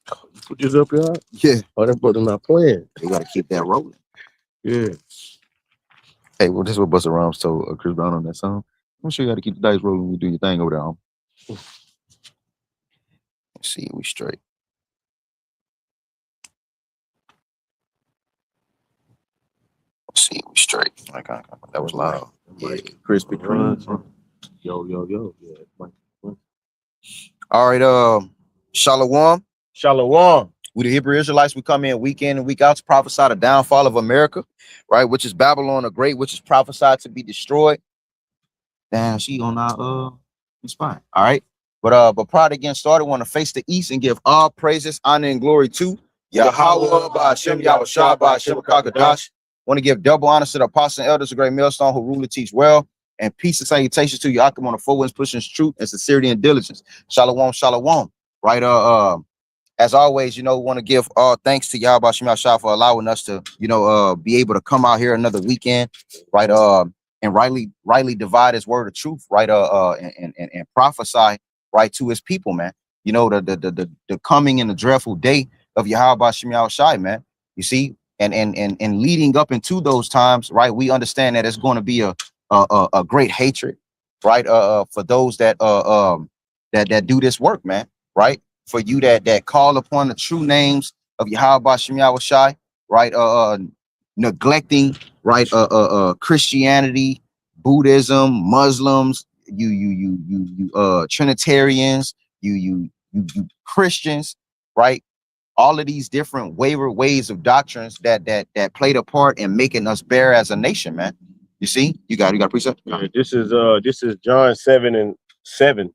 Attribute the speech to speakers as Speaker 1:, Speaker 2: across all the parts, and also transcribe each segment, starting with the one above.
Speaker 1: You put this up here?
Speaker 2: Yeah.
Speaker 1: Oh, that brother not playing.
Speaker 2: You gotta keep that rolling.
Speaker 1: Yeah.
Speaker 2: Hey, well, this is what Busta Rhymes told Chris Brown on that song. I'm sure you gotta keep the dice rolling when you do your thing over there. Let's see, we straight. Let's see, we straight. That was loud. Yeah, Krispy Kreme.
Speaker 1: Yo. Yeah.
Speaker 2: All right, Shalom.
Speaker 1: Shalom.
Speaker 2: We the Hebrew Israelites, we come in week and week out to prophesy the downfall of America, right? Which is Babylon the Great, which is prophesied to be destroyed. Damn, she on our spine. All right. But prior to getting started, want to face the east and give all praises, honor, and glory to Yahweh, Ba'ashem, Yahushua, Ba'ashem, Kakadash. Want to give double honor to the apostles and elders of Great Millstone who rule and teach well, and peace and salutations to Yakim on the four winds, pushing truth and sincerity and diligence. Shalom. Right. As always, want to give all thanks to Yahweh Shem Yahshua for allowing us to, be able to come out here another weekend, right? And rightly divide his word of truth, right? And prophesy right to his people, man. The coming and the dreadful day of Yahweh Shem Yahshua, man. You see, and leading up into those times, right? We understand that it's going to be a great hatred, right? For those that that do this work, man, right? For you that call upon the true names of Yahweh Shem Yahushai, right? Neglecting, right? Christianity, Buddhism, Muslims, you Trinitarians, you Christians, right? All of these different wayward ways of doctrines that played a part in making us bare as a nation, man. You see, you got a precept.
Speaker 1: Yeah, this is John 7:7.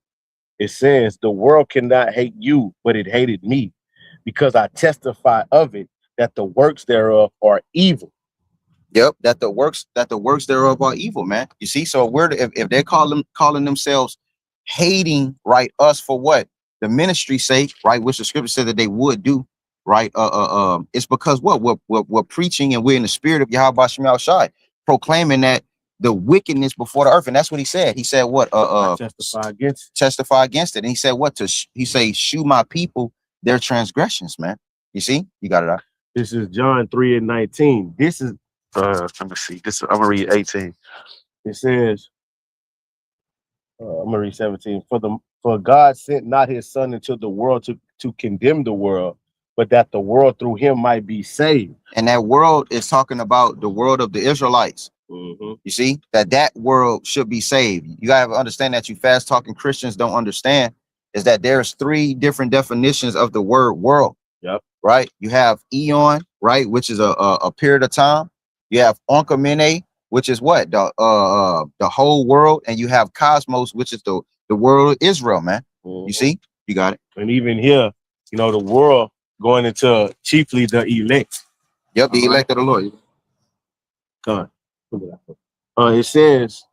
Speaker 1: It says, the world cannot hate you, but it hated me, because I testify of it that the works thereof are evil.
Speaker 2: Yep, that the works thereof are evil, man. You see, so if they're calling themselves hating, right, us for what the ministry sake, right, which the scripture said that they would do, right? It's because we're preaching and we're in the spirit of Yahweh Shem Shai, proclaiming that the wickedness before the earth, and that's what he said. He said, "What? Testify against it." And he said, "What? He say, shew my people their transgressions, man." You see, you got it out.
Speaker 1: This is John 3:19. This is let me see. I'm gonna read 18. It says, I'm gonna read 17. For God sent not his son into the world to condemn the world, but that the world through him might be saved.
Speaker 2: And that world is talking about the world of the Israelites.
Speaker 1: Mm-hmm.
Speaker 2: You see, that world should be saved. You gotta understand that you fast talking Christians don't understand is that there's three different definitions of the word world.
Speaker 1: Yep.
Speaker 2: Right. You have eon, right, which is a period of time. You have onkamene, which is what the whole world, and you have cosmos, which is the world of Israel, man. Mm-hmm. You see, you got it.
Speaker 1: And even here, the world going into chiefly the elect.
Speaker 2: Yep, the elect of the Lord.
Speaker 1: God. It says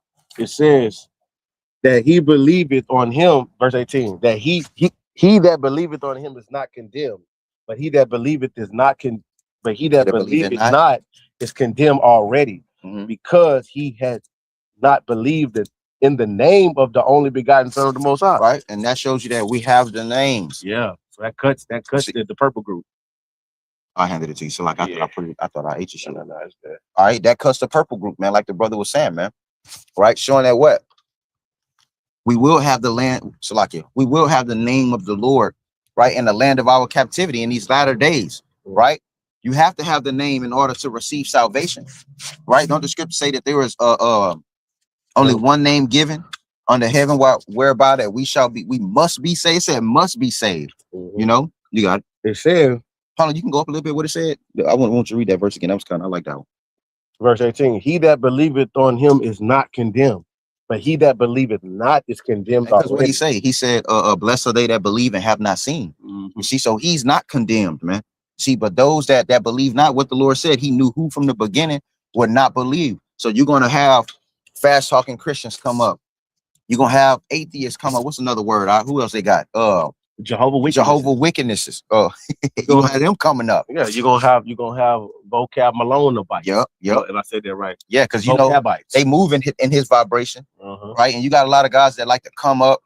Speaker 1: that he believeth on him, verse 18, that he that believeth on him is not condemned, but he that believeth is not believeth not is condemned already, because he has not believed in the name of the only begotten Son of the Most High.
Speaker 2: Right, and that shows you that we have the names.
Speaker 1: Yeah, so that cuts the purple group.
Speaker 2: I handed it to you. So like I thought I ate your shit. No, it's good. All right, that cuts the purple group, man. Like the brother was saying, man. Right, showing that what we will have the land. So like we will have the name of the Lord, right, in the land of our captivity in these latter days. Right, you have to have the name in order to receive salvation. Right? Don't the scripture say that there is only one name given under heaven, whereby that we must be saved. It said must be saved. Mm-hmm. You got it.
Speaker 1: It said.
Speaker 2: Hold on, you can go up a little bit. What it said? I want you to read that verse again. I like that one.
Speaker 1: Verse 18. He that believeth on him is not condemned, but he that believeth not is condemned.
Speaker 2: That's what he say. He said, blessed are they that believe and have not seen. Mm-hmm. You see, so he's not condemned, man. See, but those that believe not, what the Lord said, he knew who from the beginning would not believe. So you're going to have fast talking Christians come up. You're going to have atheists come up. What's another word? Who else they got? Jehovah Wickednesses. You're gonna have them coming up.
Speaker 1: Yeah, you're gonna have vocab Malone about.
Speaker 2: Yep.
Speaker 1: And I said that right.
Speaker 2: Yeah, because they move in his vibration, right? And you got a lot of guys that like to come up,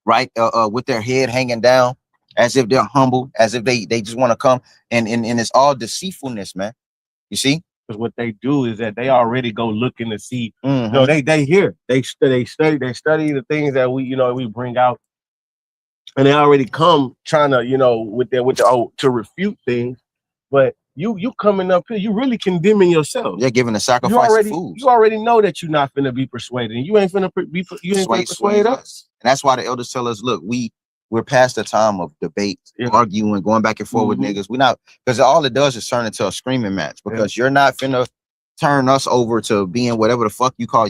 Speaker 2: right, with their head hanging down, as if they're humble, as if they just want to come, and it's all deceitfulness, man. You see?
Speaker 1: Because what they do is that they already go looking to see.
Speaker 2: Mhm.
Speaker 1: You know, they hear, they study the things that we bring out, and they already come trying to with the to refute things. But you coming up here, you really condemning yourself.
Speaker 2: They're giving a sacrifice of fools.
Speaker 1: You already know that you're not finna be persuaded, and you ain't finna persuade us.
Speaker 2: And that's why the elders tell us, look, we're past the time of debate, arguing, going back and forth with niggas. We're not, because all it does is turn into a screaming match, because you're not finna turn us over to being whatever the fuck you call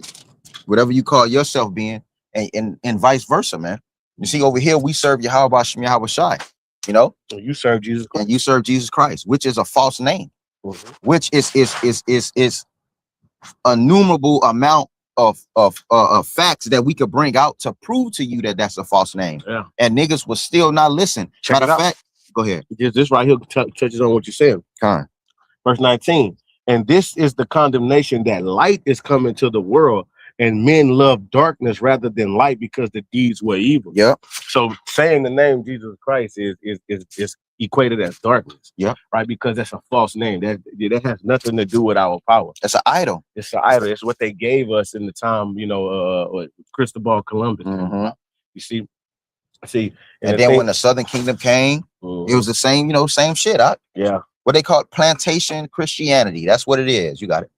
Speaker 2: yourself being, and vice versa, man. You see, over here we serve Yahweh Shem Yahweh Shai, you know.
Speaker 1: And you serve Jesus Christ.
Speaker 2: And you serve Jesus Christ, which is a false name, which is a innumerable amount of facts that we could bring out to prove to you that that's a false name.
Speaker 1: Yeah.
Speaker 2: And niggas will still not listen. Matter of fact, go ahead.
Speaker 1: This right here touches on what you're saying. Verse 19. And this is the condemnation, that light is coming to the world, and men love darkness rather than light, because the deeds were evil.
Speaker 2: Yeah.
Speaker 1: So saying the name Jesus Christ is equated as darkness.
Speaker 2: Yeah.
Speaker 1: Right, because that's a false name. That has nothing to do with our power.
Speaker 2: It's an idol.
Speaker 1: It's an idol. It's what they gave us in the time, Cristobal Columbus. You see.
Speaker 2: And then when the Southern Kingdom came, it was the same, same shit.
Speaker 1: Yeah.
Speaker 2: What they call plantation Christianity. That's what it is. You got it.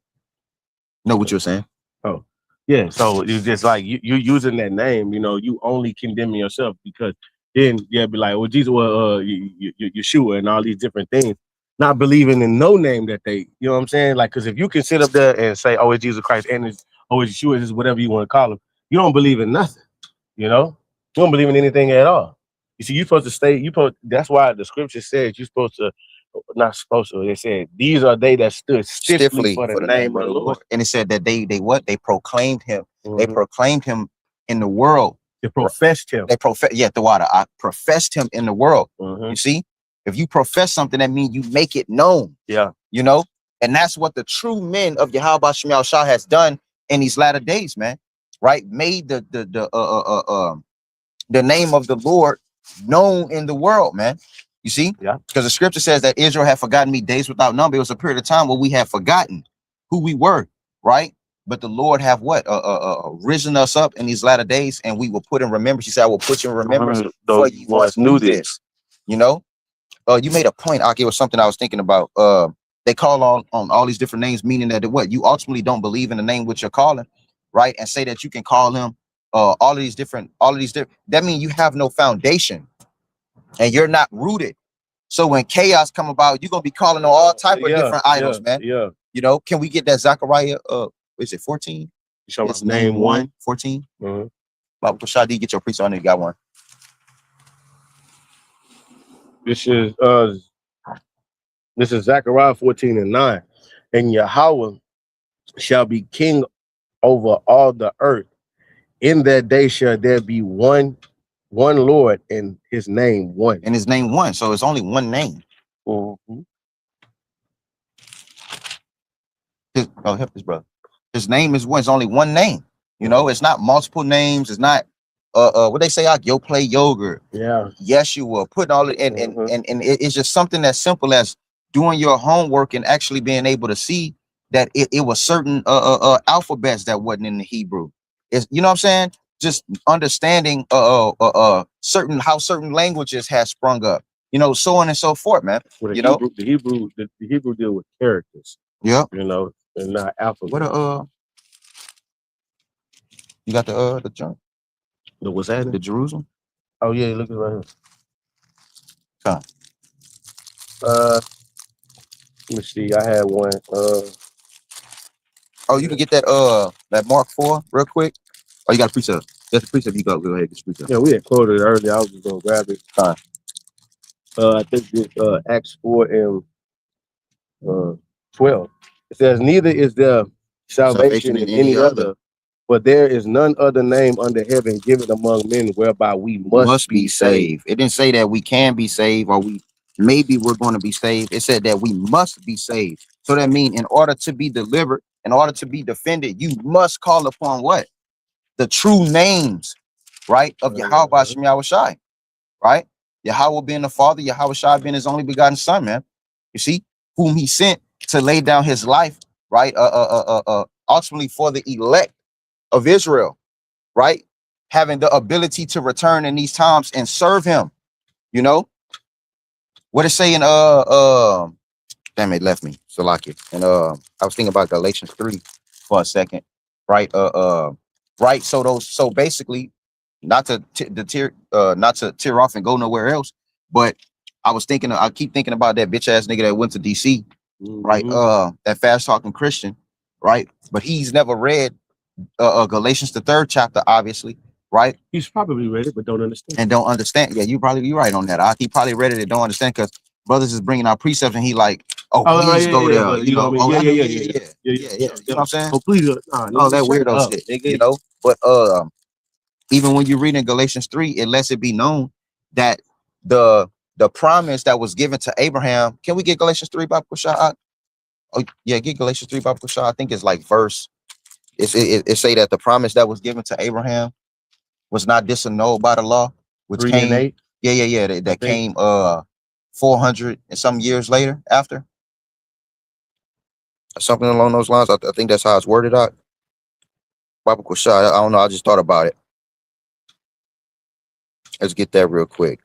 Speaker 2: Know what you're saying?
Speaker 1: Oh, yeah. So it's just like you using that name, you only condemning yourself, because then be like, well, Jesus, Yeshua, and all these different things, not believing in no name that they, you know what I'm saying? Like, because if you can sit up there and say, oh, it's Jesus Christ, and it's Yeshua, it's whatever you want to call him, you don't believe in nothing, you don't believe in anything at all. You see, you're supposed to stay, that's why the scripture says you're supposed to, not supposed to, it said, these are they that stood stiffly for the name of the Lord.
Speaker 2: And it said that they proclaimed him. They proclaimed him in the world.
Speaker 1: They professed him.
Speaker 2: I professed him in the world. You see, if you profess something, that means you make it known.
Speaker 1: Yeah.
Speaker 2: And that's what the true men of Yahweh Shem Yahweh Shai has done in these latter days, man. Right? Made the name of the Lord known in the world, man. You see?
Speaker 1: Yeah.
Speaker 2: Because the scripture says that Israel had forgotten me days without number. It was a period of time where we had forgotten who we were, right? But the Lord have risen us up in these latter days, and we will put in remembrance. He said, I will put you in remembrance for you once knew this. You made a point, Aki, was something I was thinking about. They call on all these different names, meaning that you ultimately don't believe in the name which you're calling, right? And say that you can call him all of these different, that means you have no foundation and you're not rooted. So when chaos come about, you're gonna be calling on all type of different idols, man.
Speaker 1: Yeah.
Speaker 2: Can we get that Zechariah? Is it 14?
Speaker 1: It's name 1.
Speaker 2: 14. But Shadi, get your priest on it. You got one.
Speaker 1: This is Zechariah 14:9. And Yahweh shall be king over all the earth. In that day shall there be one Lord, and his name one.
Speaker 2: And his name one. So it's only one name. Help this brother. His name is one. It's only one name. It's not multiple names. It's not what they say, yo play yogurt.
Speaker 1: Yeah.
Speaker 2: Yeshua, putting all it and it's just something as simple as doing your homework and actually being able to see that it was certain alphabets that wasn't in the Hebrew. It's, you know what I'm saying? Just understanding certain languages has sprung up, so on and so forth, man.
Speaker 1: Well, the Hebrew deal with characters.
Speaker 2: Yeah.
Speaker 1: And not alphabet.
Speaker 2: What you got the junk?
Speaker 1: What's that?
Speaker 2: The Jerusalem?
Speaker 1: Oh yeah, look at it right here. Let me see. I had one.
Speaker 2: You can get that Mark 4 real quick. Oh, you got a precept. That's a precept. You go ahead, get the precept.
Speaker 1: Yeah, we had quoted it earlier. I was just gonna grab it. I think it's Acts 4 and 12. It says, neither is there salvation in any other, but there is none other name under heaven given among men whereby we must be saved.
Speaker 2: It didn't say that we can be saved or maybe we're going to be saved. It said that we must be saved. So that means in order to be delivered, in order to be defended, you must call upon what? The true names, right, of Yahweh Shem Yahweh Shai, right? Yahweh being the Father, Yahweh Shai being his only begotten Son, man. You see, whom he sent to lay down his life, right? Ultimately for the elect of Israel, right? Having the ability to return in these times and serve him. You know what it's saying? Damn, it left me. Salakia. And I was thinking about Galatians 3 for a second, right? Right. So basically, not to tear off and go nowhere else, but I keep thinking about that bitch ass nigga that went to DC, right? That fast talking Christian, right? But he's never read Galatians the 3rd chapter, obviously, right?
Speaker 1: He's probably read it, but don't understand.
Speaker 2: And don't understand. Yeah, you're right on that. He probably read it and don't understand because brothers is bringing out precepts and he like, please go there. You know, yeah. You know what I'm saying?
Speaker 1: Oh, please,
Speaker 2: all that weirdo shit, nigga. You know, but even when you're reading Galatians 3, it lets it be known that the promise that was given to Abraham. Can we get Galatians 3 by Kushah? Oh yeah, get Galatians 3 by Kushah. I think it's like verse. It say that the promise that was given to Abraham was not disannulled by the law, which
Speaker 1: 3
Speaker 2: came,
Speaker 1: and 8.
Speaker 2: Yeah, that came 400 and some years later after. Something along those lines. I think that's how it's worded out. Baba Kushah, I don't know, I just thought about it. Let's get that real quick.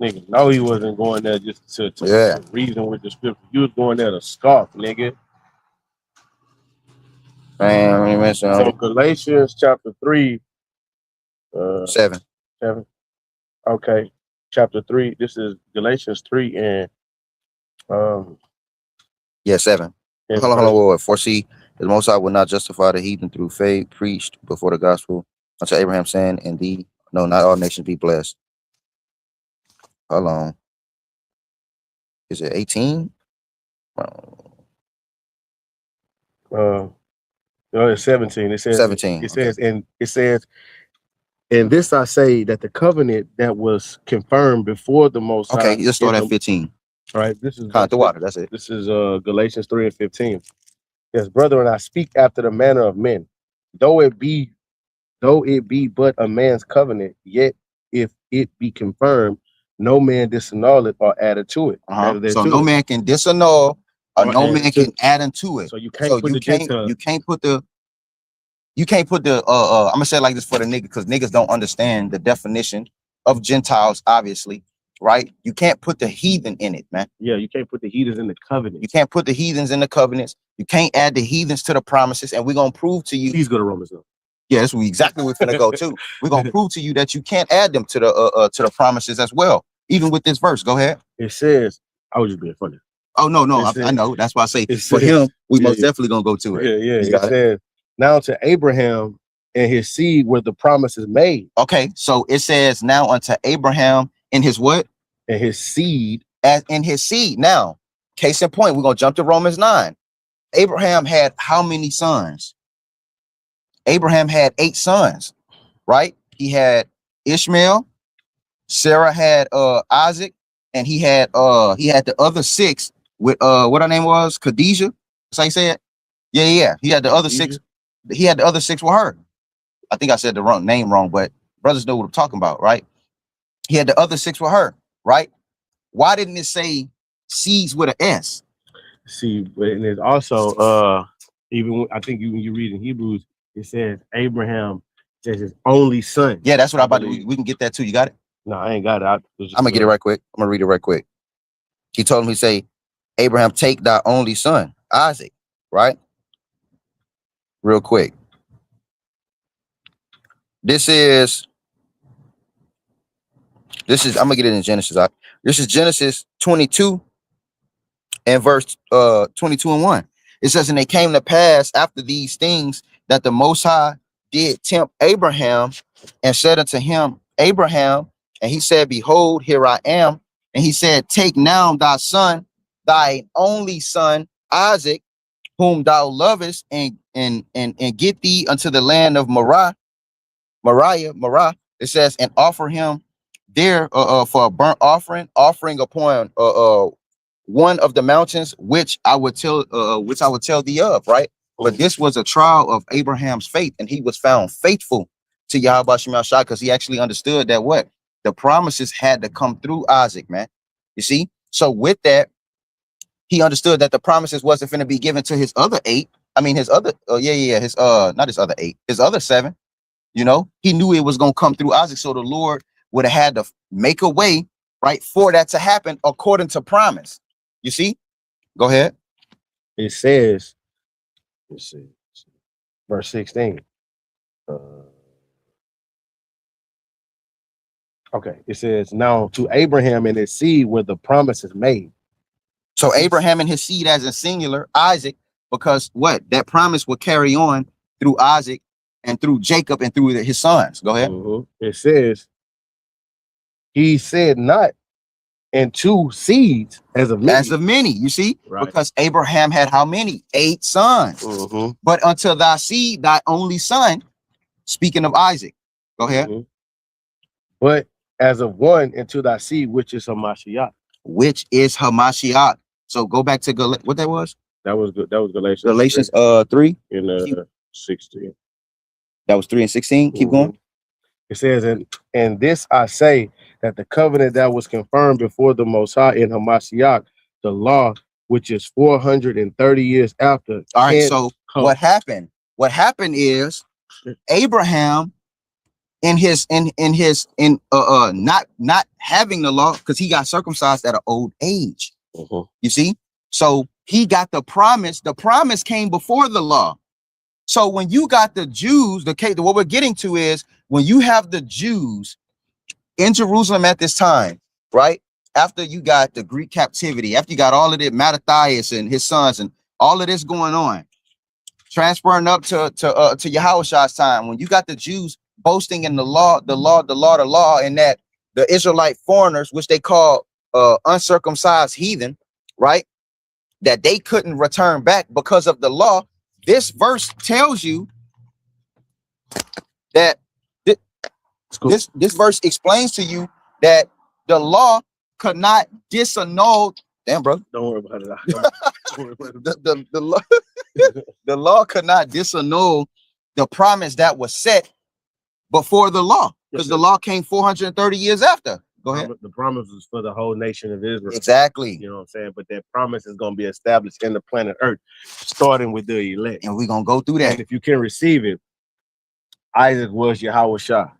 Speaker 1: Nigga, no, he wasn't going there just to reason with the scripture. You was going there to scoff, nigga.
Speaker 2: Man,
Speaker 1: so Galatians chapter 3,
Speaker 2: 7.
Speaker 1: Okay, chapter 3. This is Galatians 3 and
Speaker 2: 7. Hold on. Foresee the Most High will not justify the heathen through faith preached before the gospel unto Abraham, saying, "Indeed, no, not all nations be blessed." Hold on. Is it 18?
Speaker 1: It's 17. It says
Speaker 2: 17.
Speaker 1: It says, and this I say that the covenant that was confirmed before the Most High.
Speaker 2: Okay, let's start at 15.
Speaker 1: All right, this is
Speaker 2: the water. That's it.
Speaker 1: This is Galatians 3 and 15. Yes, brethren, I speak after the manner of men, though it be but a man's covenant, yet if it be confirmed, no man disannul it or add it to it.
Speaker 2: So no man can disannul or no man can add into it.
Speaker 1: So you can't
Speaker 2: put the I'm gonna say it like this for the nigga, because niggas don't understand the definition of Gentiles, obviously, right? You can't put the heathen in it, man.
Speaker 1: Yeah, you can't put the heathens in the covenant.
Speaker 2: You can't put the heathens in the covenants. You can't add the heathens to the promises, and we're gonna prove to you.
Speaker 1: Please go to Romans though.
Speaker 2: Yeah, that's exactly what we're gonna go to. We're gonna prove to you that you can't add them to the promises as well, even with this verse. Go ahead.
Speaker 1: It says, I was just being funny.
Speaker 2: Oh no, I know. That's why I say for him, we most definitely gonna go to it.
Speaker 1: Yeah. It says, now to Abraham and his seed were the promises made.
Speaker 2: Okay, so it says now unto Abraham and his what?
Speaker 1: And his seed.
Speaker 2: As in his seed. Now, case in point, we're gonna jump to Romans 9. Abraham had how many sons? Abraham had 8 sons, right? He had Ishmael, Sarah had Isaac, and he had the other 6 with what her name was, Khadijah. That's how you say it? Yeah. He had the other 6. He had the other 6 with her. I think I said the wrong name wrong, but brothers know what I'm talking about, right? He had the other 6 with her, right? Why didn't it say seeds with an S?
Speaker 1: See, but and there's also even I think when you read in Hebrews, it says Abraham says his only son.
Speaker 2: Yeah, that's what I'm about to. We can get that too. You got it?
Speaker 1: No, I ain't got it. I'm
Speaker 2: gonna get it right quick. I'm gonna read it right quick. He told him, he say, Abraham, take thy only son, Isaac, right? Real quick. This is I'm gonna get it in Genesis. This is Genesis 22 and verse 22 and 1. It says, and they came to pass after these things that the Most High did tempt Abraham and said unto him, Abraham, and he said, behold, here I am. And he said, take now thy son, thy only son, Isaac, whom thou lovest, and get thee unto the land of Moriah. It says, and offer him there for a burnt offering upon one of the mountains which I would tell thee of, right? But this was a trial of Abraham's faith, and he was found faithful to Yahweh Shem Shai because he actually understood that what the promises had to come through Isaac, man. You see, so with that, he understood that the promises wasn't going to be given to his other 8. I mean, his other, his not his other 8, his other 7. You know, he knew it was going to come through Isaac, so the Lord would have had to make a way, right, for that to happen according to promise. You see, go ahead.
Speaker 1: It says, let's see, verse 16. Okay, it says, now to Abraham and his seed were the promises made.
Speaker 2: So Abraham and his seed as in singular, Isaac, because what? That promise will carry on through Isaac and through Jacob and through his sons. Go ahead.
Speaker 1: It says, he said not in 2 seeds as of many.
Speaker 2: As of many, you see?
Speaker 1: Right.
Speaker 2: Because Abraham had how many? 8 sons. But unto thy seed, thy only son, speaking of Isaac. Go ahead.
Speaker 1: But as of one into thy seed, which is Hamashiach.
Speaker 2: Which is Hamashiach. So go back to what that was?
Speaker 1: That was good. That was Galatians.
Speaker 2: Galatians 3
Speaker 1: in 16.
Speaker 2: That was 3 and 16. Keep going.
Speaker 1: It says, and this I say, that the covenant that was confirmed before the Most High in Hamashiach, the law, which is 430 years after.
Speaker 2: All right. So what happened? What happened is Abraham in not having the law, because he got circumcised at an old age. You see, so he got the promise. The promise came before the law. So when you got the Jews, what we're getting to is when you have the Jews in Jerusalem at this time, right? After you got the Greek captivity, after you got all of it, Mattathias and his sons and all of this going on, transferring up to Yahushua time, when you got the Jews boasting in the law, and that the Israelite foreigners, which they call uncircumcised heathen, right? That they couldn't return back because of the law. This verse tells you that this verse explains to you that the law could not disannul. Damn, bro.
Speaker 1: Don't worry about it.
Speaker 2: The law could not disannul the promise that was set before the law, because the law came 430 years after. Go ahead.
Speaker 1: The promise was for the whole nation of Israel.
Speaker 2: Exactly.
Speaker 1: You know what I'm saying? But that promise is going to be established in the planet Earth, starting with the elect.
Speaker 2: And we're going to go through that.
Speaker 1: And if you can receive it, Isaac was Yahushua.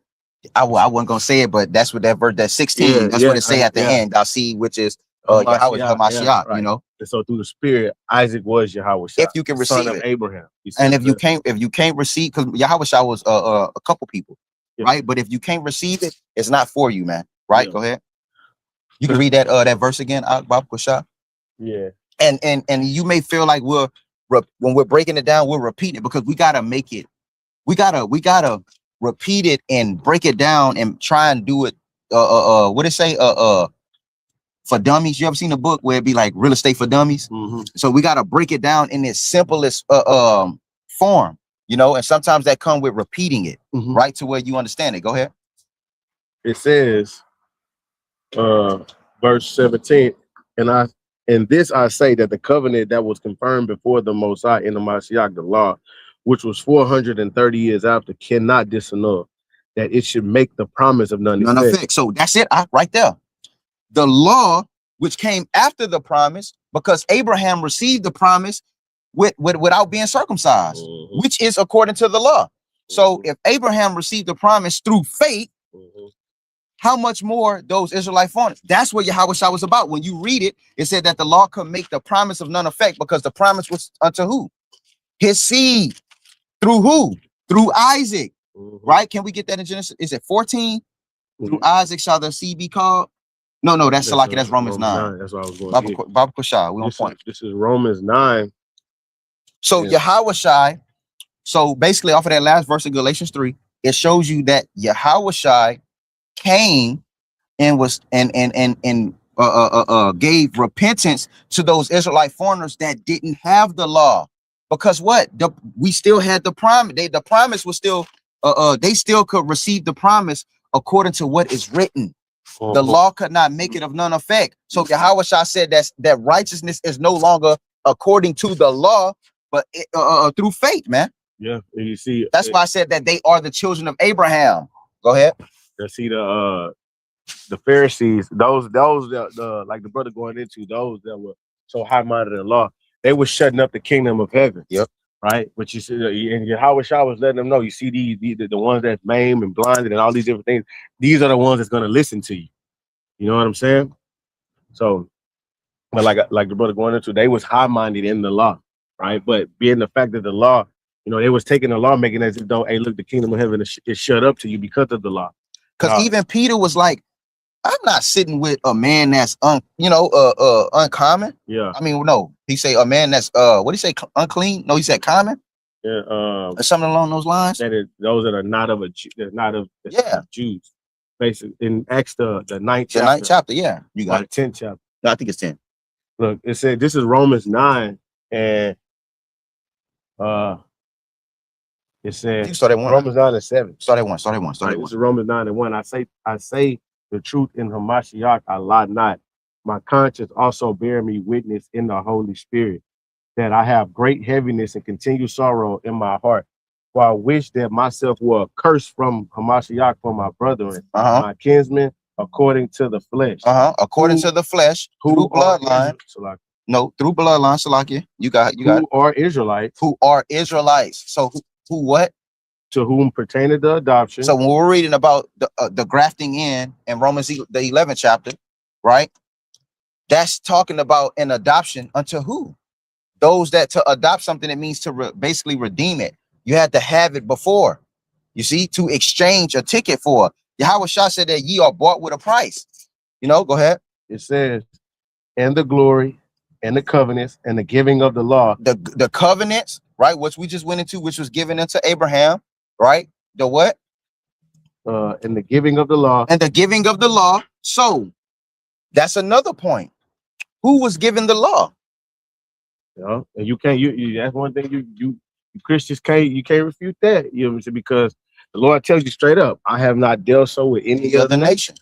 Speaker 2: I wasn't going to say it, but that's what that verse, that 16, that's what it say at the end. I'll see, which is Hamashiach, right. You know.
Speaker 1: And so through the Spirit, Isaac was Yahushua.
Speaker 2: If you can receive
Speaker 1: son of
Speaker 2: it.
Speaker 1: Abraham.
Speaker 2: And if you can't receive, because Yahushua was a couple people, right? But if you can't receive it, it's not for you, man. Right? Go ahead. You can read that verse again, Bob Kusha.
Speaker 1: Yeah.
Speaker 2: And you may feel like when we're breaking it down, we'll repeat it, because we gotta make it. We gotta repeat it and break it down and try and do it. What it say? For dummies. You ever seen a book where it be like real estate for dummies? So we gotta break it down in its simplest form, you know. And sometimes that come with repeating it, right, to where you understand it. Go ahead.
Speaker 1: It says, verse 17, and this I say, that the covenant that was confirmed before the Most High in the Mashiach, the law, which was 430 years after, cannot disannul, that it should make the promise of none effect.
Speaker 2: So that's it, right there. The law, which came after the promise, because Abraham received the promise without being circumcised, which is according to the law. So if Abraham received the promise through faith, how much more those Israelite foreigners? That's what Yahushua was about. When you read it, it said that the law could make the promise of none effect, because the promise was unto who? His seed. Through who? Through Isaac. Right? Can we get that in Genesis? Is it 14? Through Isaac shall the seed be called? No, that's Salaki. That's Romans 9.
Speaker 1: That's what I was going
Speaker 2: Baba Kushai, we on point.
Speaker 1: This is Romans 9.
Speaker 2: So Yahushua, so basically off of that last verse of Galatians 3, it shows you that Yahushua came and was gave repentance to those Israelite foreigners that didn't have the law, because we still had the promise. The promise was still they still could receive the promise according to what is written. The law could not make it of none effect. So Yahushua said that righteousness is no longer according to the law, but through faith, man.
Speaker 1: Yeah, and you see,
Speaker 2: That's why I said that they are the children of Abraham. Go ahead.
Speaker 1: You see the Pharisees, those the like the brother going into those that were so high-minded in law, they were shutting up the kingdom of heaven.
Speaker 2: Yep.
Speaker 1: Right. But you see, and Yahweh Shah was letting them know, you see the ones that's maimed and blinded and all these different things. These are the ones that's going to listen to you. You know what I'm saying? So, but like the brother going into, they was high-minded in the law, right? But being the fact that the law, you know, they was taking the law, making it as if though, hey, look, the kingdom of heaven is shut up to you because of the law.
Speaker 2: Because even Peter was like, I'm not sitting with a man that's uncommon.
Speaker 1: Yeah.
Speaker 2: I mean, no, he say a man that's what did he say, unclean? No, he said common.
Speaker 1: Yeah.
Speaker 2: Or something along those lines.
Speaker 1: That is those that are not of the Jews. Basically, in Acts the ninth chapter.
Speaker 2: The ninth chapter, yeah. You got
Speaker 1: the
Speaker 2: it.
Speaker 1: 10th chapter.
Speaker 2: No, I think it's 10.
Speaker 1: Look, it said this is Romans 9, and it said
Speaker 2: you start at 1.
Speaker 1: Romans 9 and 7.
Speaker 2: Start at 1.
Speaker 1: This is Romans 9 and 1. I say the truth in Hamashiach, I lie not. My conscience also bear me witness in the Holy Spirit that I have great heaviness and continued sorrow in my heart. For I wish that myself were cursed from Hamashiach for my brethren, my kinsmen, according to the flesh.
Speaker 2: According to the flesh, through bloodline. No, through bloodline, Salakia. You got
Speaker 1: who are Israelites.
Speaker 2: Who are Israelites. So who what?
Speaker 1: To whom pertained the adoption.
Speaker 2: So when we're reading about the grafting in Romans the 11th chapter, right? That's talking about an adoption unto who? Those that to adopt something, it means to basically redeem it. You had to have it before. You see, to exchange a ticket for. Yahweh Shah said that ye are bought with a price. You know, go ahead.
Speaker 1: It says, and the glory and the covenants and the giving of the law.
Speaker 2: The covenants, right? Which we just went into, which was given unto Abraham, right? The what?
Speaker 1: And the giving of the law.
Speaker 2: And the giving of the law. So that's another point. Who was given the law?
Speaker 1: You know, and you can't. You that's one thing you Christians can't refute that. You know what I'm saying? Because the Lord tells you straight up, I have not dealt so with any other nation.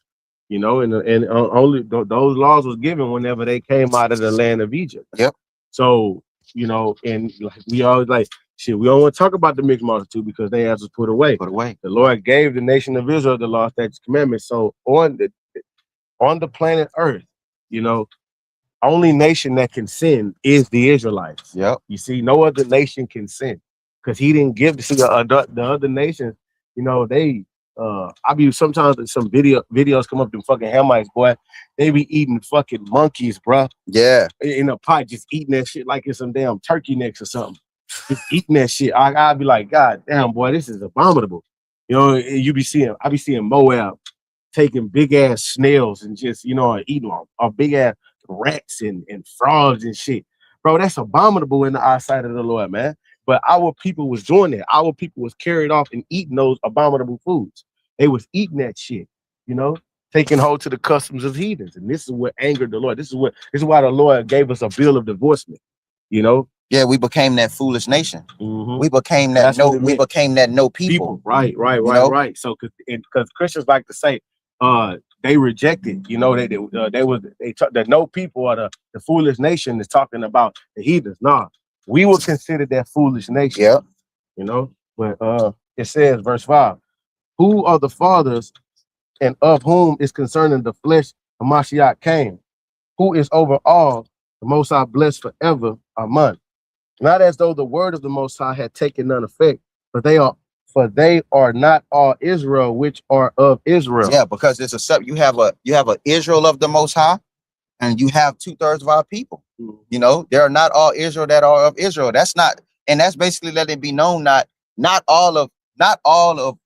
Speaker 1: You know, and only those laws was given whenever they came out of the land of Egypt.
Speaker 2: Yep.
Speaker 1: So you know, and like we always like shit. We don't want to talk about the mixed multitude because they have to put away. The Lord gave the nation of Israel the law, statutes, commandments. So on the planet Earth, you know, only nation that can sin is the Israelites.
Speaker 2: Yep.
Speaker 1: You see, no other nation can sin because he didn't give the other nations. You know, they I be sometimes some videos come up, them fucking Hamites, boy. They be eating fucking monkeys, bruh.
Speaker 2: Yeah.
Speaker 1: In a pot, just eating that shit like it's some damn turkey necks or something. Just eating that shit. I'd be like, God damn, boy, this is abominable. You know, I be seeing Moab taking big ass snails and just, you know, eating a big ass rats and frogs and shit. Bro, that's abominable in the eyesight of the Lord, man. But our people was doing that. Our people was carried off and eating those abominable foods. They was eating that shit, you know, taking hold to the customs of heathens. And this is what angered the Lord. This is why the Lord gave us a bill of divorcement, you know.
Speaker 2: Yeah, we became that foolish nation.
Speaker 1: Mm-hmm.
Speaker 2: We became that no people.
Speaker 1: Right. So because Christians like to say, they rejected, you know, the no people or the foolish nation is talking about the heathens. Nah, we were considered that foolish nation.
Speaker 2: Yeah,
Speaker 1: you know. But it says, verse 5, who are the fathers, and of whom is concerning the flesh Hamashiach came, who is over all, the Most High blessed forever. Amen. Not as though the word of the Most High had taken none effect, but they are not all Israel which are of Israel.
Speaker 2: Yeah, because it's you have a Israel of the Most High, and you have 2/3 of our people.
Speaker 1: Mm-hmm.
Speaker 2: You know, there are not all Israel that are of Israel. That's basically let it be known not all of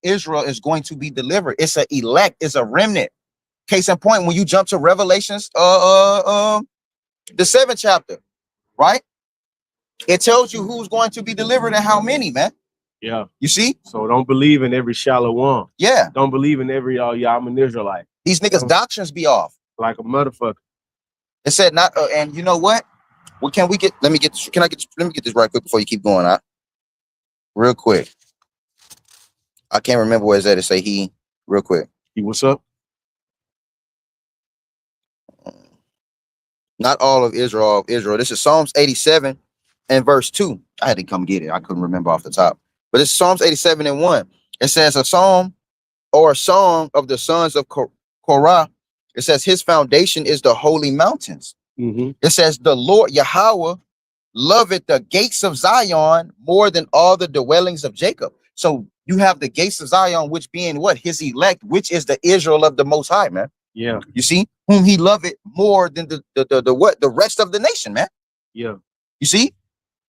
Speaker 2: Israel is going to be delivered. It's an elect, it's a remnant. Case in point, when you jump to Revelations, the 7th chapter, right? It tells you who's going to be delivered and how many, man.
Speaker 1: Yeah.
Speaker 2: You see?
Speaker 1: So don't believe in every shallow one.
Speaker 2: Yeah.
Speaker 1: Don't believe in every, I'm an Israelite.
Speaker 2: These niggas' doctrines be off.
Speaker 1: Like a motherfucker.
Speaker 2: It said not, and you know what? Well, let me get this right quick before you keep going out. Real quick. I can't remember where it's at. It say he, real quick.
Speaker 1: He, what's up?
Speaker 2: Not all of Israel. This is Psalms 87, and verse 2. I had to come get it. I couldn't remember off the top. But it's Psalms 87 and 1. It says a psalm or a song of the sons of Korah. It says his foundation is the holy mountains. It says the Lord Yahweh loveth the gates of Zion more than all the dwellings of Jacob. So you have the gates of Zion, which being what? His elect, which is the Israel of the Most High, man.
Speaker 1: Yeah.
Speaker 2: You see, whom he loveth more than the rest of the nation, man.
Speaker 1: Yeah.
Speaker 2: You see,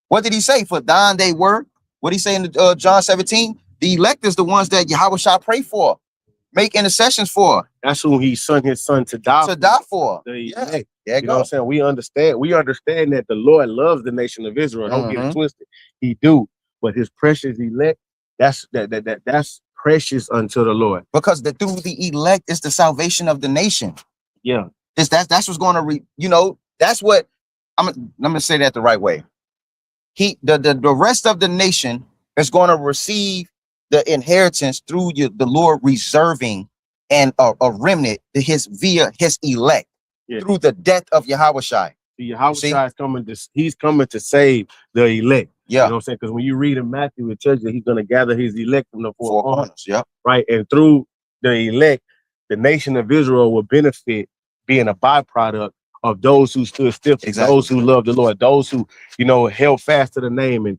Speaker 2: what did he say? For thine they were. What did he say in John 17? The elect is the ones that Yahweh shall pray for, make intercessions for.
Speaker 1: That's who he sent his son to die
Speaker 2: To
Speaker 1: for.
Speaker 2: die for.
Speaker 1: Yeah.
Speaker 2: Yeah,
Speaker 1: You know what I'm saying? We understand that the Lord loves the nation of Israel. Don't get it twisted. He do. But his precious elect, that's precious unto the Lord.
Speaker 2: Because through the elect is the salvation of the nation.
Speaker 1: Yeah.
Speaker 2: That's what's going to that's what I'm gonna say that the right way. The rest of the nation is going to receive the inheritance through the Lord reserving and a remnant via his elect through the death of Yahweh Shai.
Speaker 1: Yahweh Shai is he's coming to save the elect.
Speaker 2: Yeah.
Speaker 1: You know what I'm saying? Because when you read in Matthew, it tells you he's going to gather his elect from the four corners.
Speaker 2: Yeah.
Speaker 1: Right. And through the elect, the nation of Israel will benefit being a byproduct of those who stood still, those who loved the Lord, those who, held fast to the name and,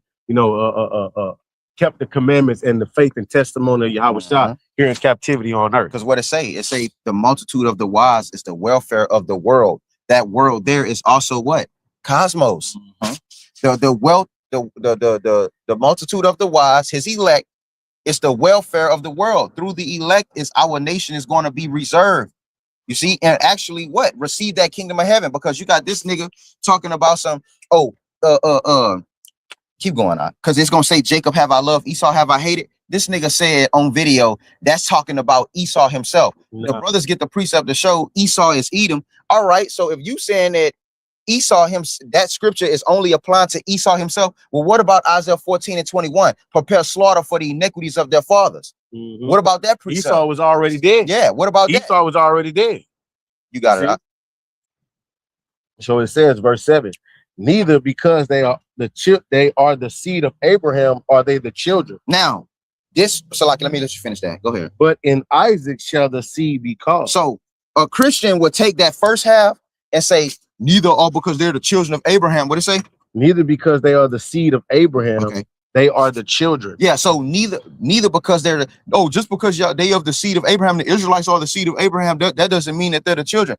Speaker 1: kept the commandments and the faith and testimony of Yahweh Shai here in captivity on earth.
Speaker 2: Because what it say the multitude of the wise is the welfare of the world. That world there is also what? Cosmos. The wealth, the multitude of the wise, his elect, is the welfare of the world. Through the elect is our nation is going to be reserved. You see, and actually what? Receive that kingdom of heaven, because you got this nigga talking about some, keep going on, because it's gonna say Jacob have I loved, Esau have I hated. This nigga said on video that's talking about Esau himself. The brothers get the precept to show Esau is Edom. All right, so if you saying that Esau that scripture is only applying to Esau himself, well, what about Isaiah 14 and 21? Prepare slaughter for the iniquities of their fathers. What about that precept?
Speaker 1: Esau was already dead.
Speaker 2: Yeah, what about that?
Speaker 1: Esau was already dead.
Speaker 2: You got it.
Speaker 1: So it says, verse 7, neither because they are the seed of Abraham are they the children.
Speaker 2: Now, let me let you finish that. Go ahead.
Speaker 1: But in Isaac shall the seed be called.
Speaker 2: So a Christian would take that first half and say, neither are because they're the children of Abraham. What did it say?
Speaker 1: Neither because they are the seed of Abraham, they are the children.
Speaker 2: Yeah, so neither because they're just because they of the seed of Abraham, the Israelites are the seed of Abraham, that doesn't mean that they're the children.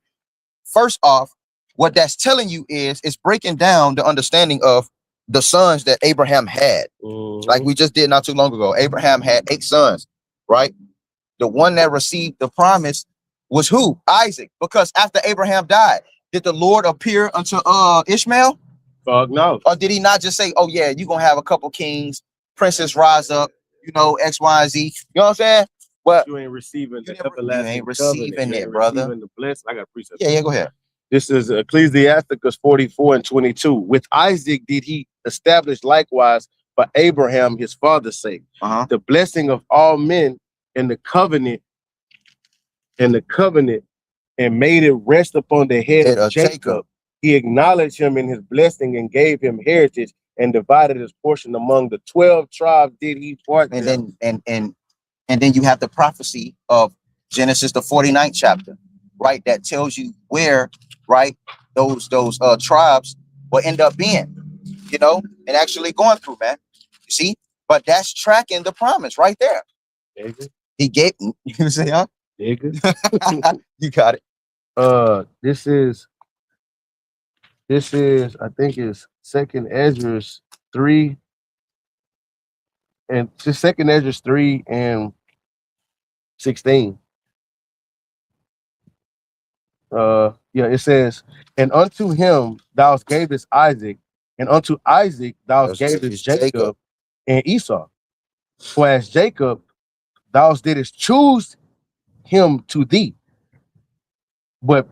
Speaker 2: First off, what that's telling you is it's breaking down the understanding of the sons that Abraham had. Like we just did not too long ago. Abraham had 8 sons, right? The one that received the promise was who? Isaac. Because after Abraham died, did the Lord appear unto Ishmael?
Speaker 1: Fuck no.
Speaker 2: Or did he not just say, oh yeah, you're gonna have a couple kings, princess rise up, X, Y, and Z. You know what I'm saying? But
Speaker 1: you ain't receiving the
Speaker 2: everlasting. You ain't receiving it, brother.
Speaker 1: The blessing. I got a precept.
Speaker 2: Yeah, go ahead.
Speaker 1: This is Ecclesiasticus 44 and 22. With Isaac did he establish likewise for Abraham his father's sake, the blessing of all men and the covenant, and made it rest upon the head of Jacob. He acknowledged him in his blessing and gave him heritage and divided his portion among the 12 tribes. Did he part?
Speaker 2: And then you have the prophecy of Genesis, the 49th chapter, right? That tells you where, right, those tribes will end up being, and actually going through, man. You see, but that's tracking the promise right there. He gave. You say, huh? You got it.
Speaker 1: This is I think it's 2nd Ezra 3 and 2nd Ezra 3 and 16. It says, and unto him thou gavest Isaac, and unto Isaac thou gavest Jacob and Esau. For as Jacob thou didst choose him to thee, but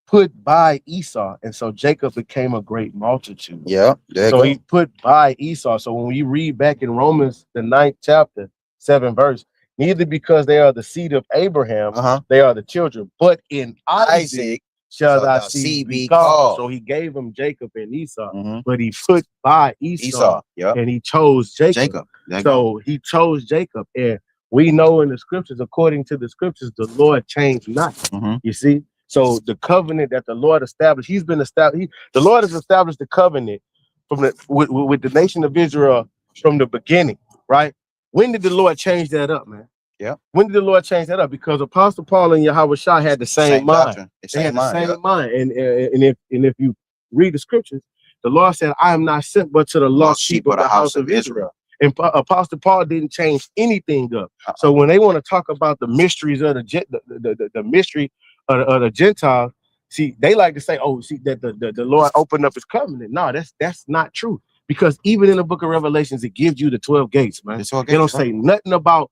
Speaker 1: put by Esau, and so Jacob became a great multitude.
Speaker 2: Yeah.
Speaker 1: So he put by Esau. So when we read back in Romans, the 9th chapter, 7th verse, neither because they are the seed of Abraham, they are the children, but in Isaac shall thy seed be called. So he gave him Jacob and Esau, but he put by Esau, and he chose Jacob. So he chose Jacob, and we know in the scriptures, according to the scriptures, the Lord changed not. You see, so the covenant that the Lord established, he's been established. The Lord has established the covenant from with the nation of Israel from the beginning, right? When did the Lord change that up, man?
Speaker 2: Yeah.
Speaker 1: When did the Lord change that up? Because Apostle Paul and Yahweh Shai had the same mind. They had the same mind. And if you read the scriptures, the Lord said, I am not sent but to the lost sheep of the house of Israel. And Apostle Paul didn't change anything up. So when they want to talk about the mysteries of the mystery of the Gentiles, see, they like to say, oh, see, that the Lord opened up his covenant. No, that's not true. Because even in the book of Revelations, it gives you the 12 gates, man. They don't say nothing about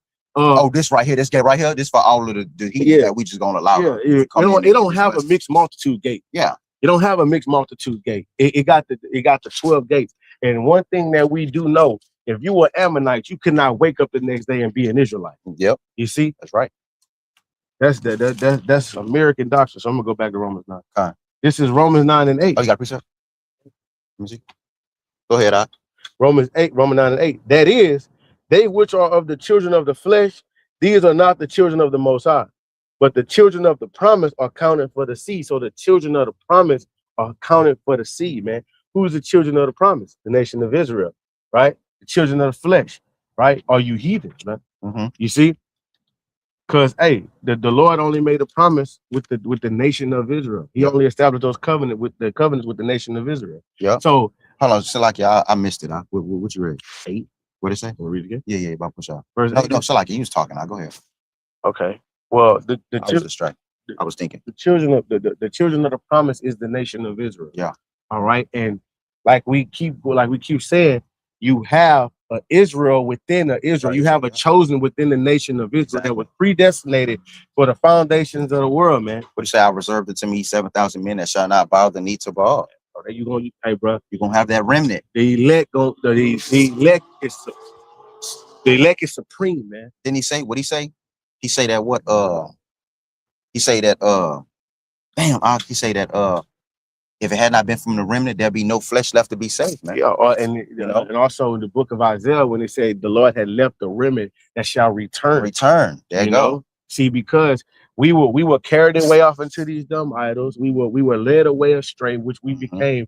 Speaker 2: this right here, this gate right here, this for all of the heathen that we just gonna allow.
Speaker 1: It don't have a mixed multitude gate.
Speaker 2: Yeah,
Speaker 1: it don't have a mixed multitude gate. It got the 12 gates. And one thing that we do know, if you were Ammonite, you could not wake up the next day and be an Israelite.
Speaker 2: Yep,
Speaker 1: you see,
Speaker 2: that's right.
Speaker 1: That's American doctrine. So I'm gonna go back to Romans 9.
Speaker 2: Okay.
Speaker 1: This is Romans 9 and 8.
Speaker 2: Oh, you got a precept? Let me see. Go ahead,
Speaker 1: Romans 9 and 8. That is, they which are of the children of the flesh, these are not the children of the Most High, but the children of the promise are counted for the seed. So the children of the promise are counted for the seed, man. Who's the children of the promise? The nation of Israel, right? The children of the flesh, right? Are you heathens, man? You see? Because hey, the Lord only made a promise with the nation of Israel. He only established those covenants with the nation of Israel.
Speaker 2: Yeah.
Speaker 1: So
Speaker 2: hold on, Salakia, I missed it. What you read? 8. What did it say?
Speaker 1: We'll read it again.
Speaker 2: Yeah, about push out.
Speaker 1: No,
Speaker 2: Salakia, you was talking. Now go ahead.
Speaker 1: Okay. Well,
Speaker 2: I was distracted. I was thinking
Speaker 1: the children of the children of the promise is the nation of Israel.
Speaker 2: Yeah.
Speaker 1: All right. And like we keep saying, you have an Israel within Israel. Right. You have a chosen within the nation of Israel that was predestinated for the foundations of the world, man.
Speaker 2: What you say? I reserved it to me 7,000 men that shall not bow the knee to Baal.
Speaker 1: You gonna, hey, bro,
Speaker 2: you're gonna have that remnant.
Speaker 1: The elect is supreme, man.
Speaker 2: Didn't he say what he say? He say that what he say that he say that if it had not been from the remnant, there'd be no flesh left to be saved, man.
Speaker 1: Yeah, and also in the book of Isaiah, when it said the Lord had left the remnant that shall return.
Speaker 2: There you go.
Speaker 1: See, because we were carried away off into these dumb idols. We were led away astray, which we became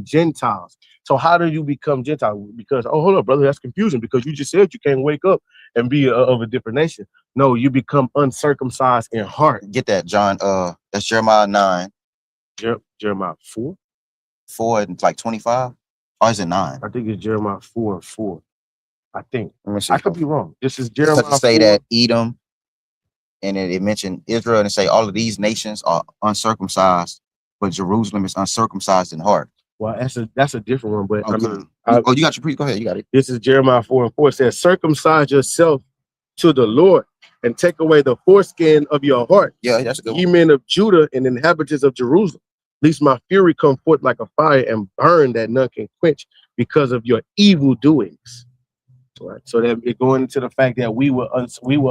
Speaker 1: Gentiles. So how do you become Gentile? Because, oh, hold up, brother, that's confusion, because you just said you can't wake up and be of a different nation. No, you become uncircumcised in heart.
Speaker 2: Get that, John. That's Jeremiah 9.
Speaker 1: Jeremiah 4?
Speaker 2: 4 and like 25? Or is it 9?
Speaker 1: I think it's Jeremiah 4 and 4. I think.
Speaker 2: Let me see.
Speaker 1: I could be wrong. This is Jeremiah 4.
Speaker 2: Say that Edom, and it mentioned Israel, and say all of these nations are uncircumcised, but Jerusalem is uncircumcised in heart.
Speaker 1: Well, that's a different one, but
Speaker 2: okay. You got your priest. Go ahead, you got it.
Speaker 1: This is Jeremiah 4 and 4. It says, circumcise yourself to the Lord and take away the foreskin of your heart.
Speaker 2: Yeah, that's a good one.
Speaker 1: Ye men of Judah and inhabitants of Jerusalem, lest my fury come forth like a fire and burn that none can quench because of your evil doings. Right. So that it going into the fact that we were